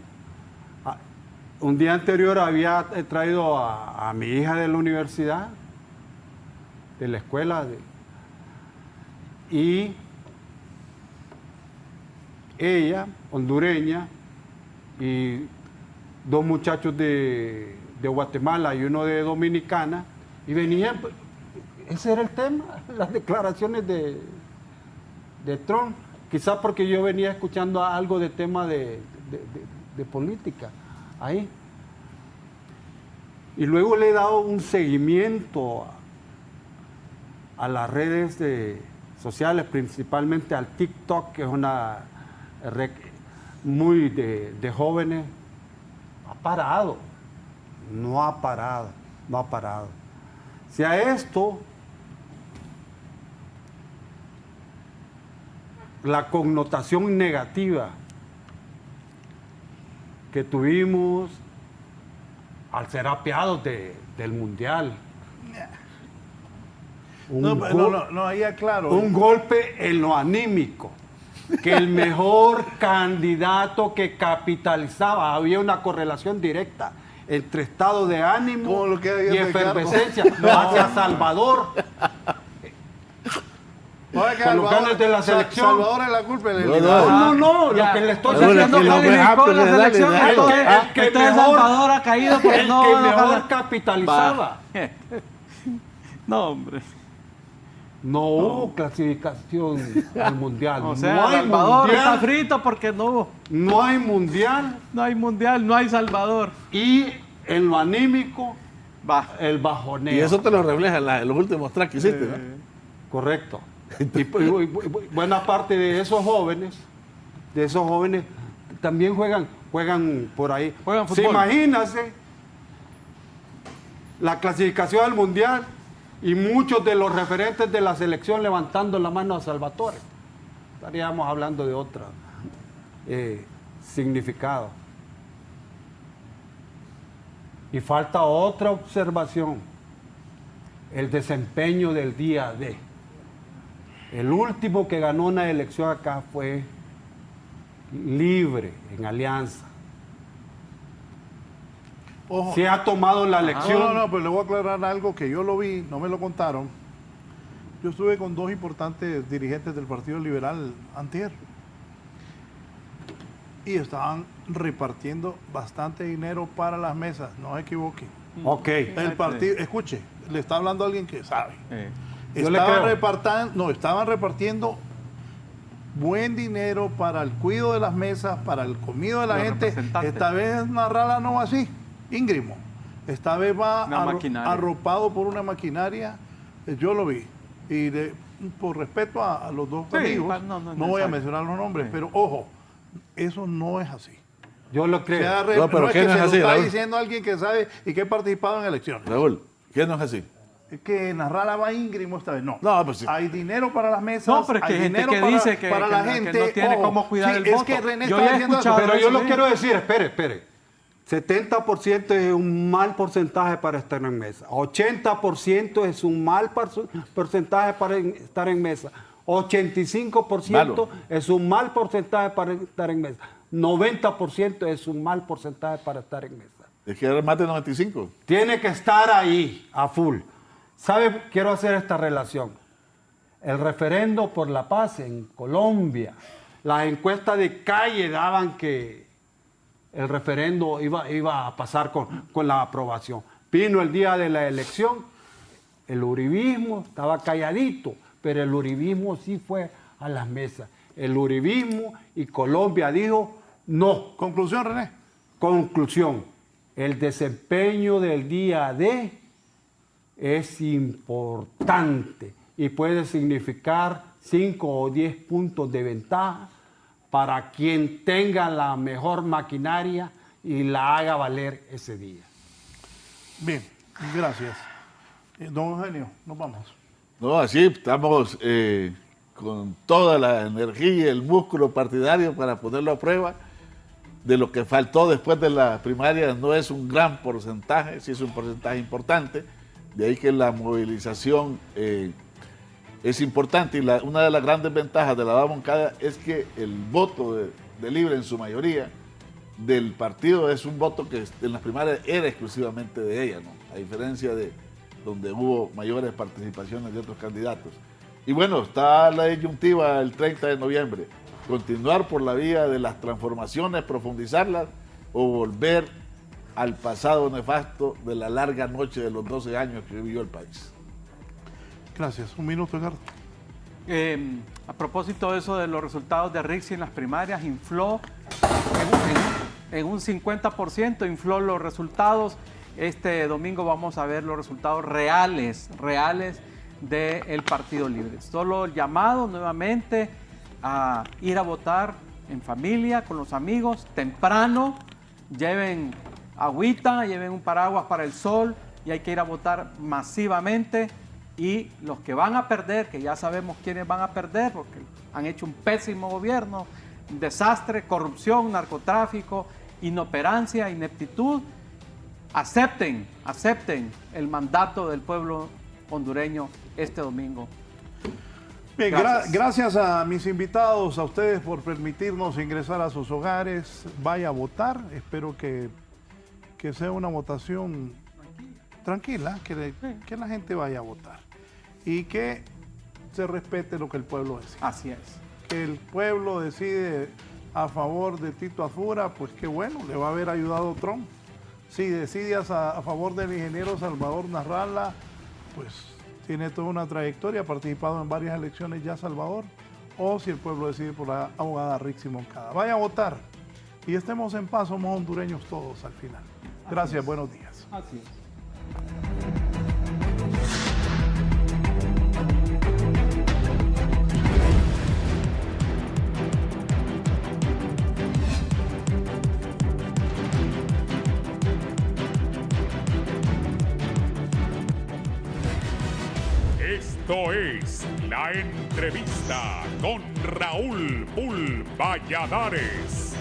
Speaker 6: Un día anterior había traído a mi hija de la universidad, de la escuela, y ella, hondureña, y 2 muchachos de Guatemala y uno de Dominicana, y venían, ese era el tema, las declaraciones de Trump, quizás porque yo venía escuchando algo de tema de política ahí. Y luego le he dado un seguimiento a las redes sociales, principalmente al TikTok, que es una red muy de jóvenes. Ha parado, no ha parado. Si a esto la connotación negativa que tuvimos al ser apeados del Mundial.
Speaker 3: Ahí aclaro.
Speaker 6: Un golpe en lo anímico. Que el mejor candidato que capitalizaba, había una correlación directa entre estado de ánimo y efervescencia hacia Salvador. Con los ganas de la selección.
Speaker 3: Salvador es la culpa.
Speaker 6: No, lo que le estoy diciendo
Speaker 4: es que la selección,
Speaker 6: el que
Speaker 4: Salvador ha caído por
Speaker 6: el que mejor capitalizaba.
Speaker 4: No, hombre.
Speaker 6: No hubo clasificación al mundial.
Speaker 4: O sea,
Speaker 6: no hay
Speaker 4: Salvador
Speaker 6: mundial.
Speaker 4: está frito porque no hubo.
Speaker 6: No hay mundial.
Speaker 4: No hay mundial, no hay Salvador.
Speaker 6: Y en lo anímico, el bajoneo.
Speaker 5: Y eso te lo refleja en los últimos tracks que hiciste, ¿no?
Speaker 6: Correcto. Y buena parte de esos jóvenes también juegan por ahí.
Speaker 4: Juegan fútbol.
Speaker 6: Imagínense la clasificación al mundial y muchos de los referentes de la selección levantando la mano a Salvatore. Estaríamos hablando de otro significado. Y falta otra observación, el desempeño del día D. El último que ganó una elección acá fue Libre, en Alianza.
Speaker 3: Ojo.
Speaker 6: Se ha tomado la elección.
Speaker 3: No, pero le voy a aclarar algo que yo lo vi, no me lo contaron. Yo estuve con 2 importantes dirigentes del Partido Liberal antier. y estaban repartiendo bastante dinero para las mesas, no se equivoquen.
Speaker 6: Ok.
Speaker 3: El partido, escuche, le está hablando alguien que sabe.
Speaker 6: Yo le creo.
Speaker 3: Estaban repartiendo buen dinero para el cuidado de las mesas, para el comido de la
Speaker 4: Los
Speaker 3: gente.
Speaker 4: representantes.
Speaker 3: Esta vez Narrala no va así, íngrimo. Esta vez va
Speaker 4: Una maquinaria.
Speaker 3: arropado por una maquinaria. Yo lo vi. Y por respeto a los dos
Speaker 4: Sí,
Speaker 3: amigos,
Speaker 4: no
Speaker 3: no voy a
Speaker 4: necesario.
Speaker 3: mencionar los nombres,
Speaker 4: Sí.
Speaker 3: pero ojo, eso no es así.
Speaker 6: Yo lo creo.
Speaker 5: No, pero
Speaker 3: no es
Speaker 5: ¿qué
Speaker 3: que
Speaker 5: no
Speaker 3: se
Speaker 5: es
Speaker 3: lo
Speaker 5: así,
Speaker 3: está
Speaker 5: Raúl?
Speaker 3: diciendo alguien que sabe y que ha participado en elecciones.
Speaker 5: Raúl, ¿qué no es así?
Speaker 3: Es que Narrala va íngrimo esta vez, no.
Speaker 5: No, pues sí.
Speaker 3: Hay dinero para las mesas,
Speaker 4: No, pero es que
Speaker 3: hay
Speaker 4: hay gente
Speaker 3: dinero
Speaker 4: que
Speaker 3: para,
Speaker 4: dice que-
Speaker 3: para
Speaker 4: que
Speaker 3: la
Speaker 4: no- que
Speaker 3: gente.
Speaker 4: no tiene
Speaker 3: Ojo,
Speaker 4: cómo cuidar el
Speaker 3: es
Speaker 4: voto.
Speaker 3: que René
Speaker 4: Yo
Speaker 3: está
Speaker 4: ya he
Speaker 3: diciendo eso.
Speaker 4: escuchado
Speaker 6: Pero yo
Speaker 4: eso,
Speaker 6: lo
Speaker 4: sí.
Speaker 6: quiero decir, espere. 70% es un mal porcentaje para estar en mesa. 80% es un mal porcentaje para estar en mesa. 85%
Speaker 5: Malo.
Speaker 6: es un mal porcentaje para estar en mesa. 90% es un mal porcentaje para estar en mesa.
Speaker 5: Es que era más de 95.
Speaker 6: Tiene que estar ahí, a full. ¿Sabe? Quiero hacer esta relación. El referendo por la paz en Colombia, las encuestas de calle daban que el referendo iba a pasar con la aprobación. Vino el día de la elección, el uribismo estaba calladito, pero el uribismo sí fue a las mesas. El uribismo y Colombia dijo no.
Speaker 3: Conclusión, René.
Speaker 6: Conclusión, el desempeño del día D es importante y puede significar 5 o 10 puntos de ventaja para quien tenga la mejor maquinaria y la haga valer ese día.
Speaker 3: Bien, gracias. Don Eugenio, nos vamos.
Speaker 5: No, así estamos con toda la energía y el músculo partidario para ponerlo a prueba. De lo que faltó después de la primaria no es un gran porcentaje, sí es un porcentaje importante. De ahí que la movilización es importante. Y una de las grandes ventajas de la Abad Moncada es que el voto de Libre en su mayoría del partido es un voto que en las primarias era exclusivamente de ella, ¿no? A diferencia de donde hubo mayores participaciones de otros candidatos. Y bueno, está la disyuntiva el 30 de noviembre. Continuar por la vía de las transformaciones, profundizarlas o volver al pasado nefasto de la larga noche de los 12 años que vivió el país.
Speaker 3: Gracias. Un minuto, Edgardo.
Speaker 4: A propósito de eso de los resultados de Rixi en las primarias, infló en un 50%, infló los resultados. Este domingo vamos a ver los resultados reales del Partido Libre. Solo el llamado nuevamente a ir a votar en familia, con los amigos, temprano, lleven agüita, lleven un paraguas para el sol y hay que ir a votar masivamente. Y los que van a perder, que ya sabemos quiénes van a perder, porque han hecho un pésimo gobierno, un desastre, corrupción, narcotráfico, inoperancia, ineptitud, acepten el mandato del pueblo hondureño este domingo.
Speaker 3: Bien,
Speaker 4: Gracias.
Speaker 3: gracias a mis invitados, a ustedes por permitirnos ingresar a sus hogares. Vaya a votar. Espero que sea una votación tranquila, que la gente vaya a votar y que se respete lo que el pueblo decide.
Speaker 4: Así es.
Speaker 3: Que el pueblo decide a favor de Tito Azura, pues qué bueno, le va a haber ayudado Trump. Si decide a favor del ingeniero Salvador Narrala, pues tiene toda una trayectoria, ha participado en varias elecciones ya Salvador, o si el pueblo decide por la abogada Rixi Moncada. Vaya a votar y estemos en paz, somos hondureños todos al final. Gracias, buenos días.
Speaker 4: Así es.
Speaker 1: Esto es La Entrevista con Raúl Valladares.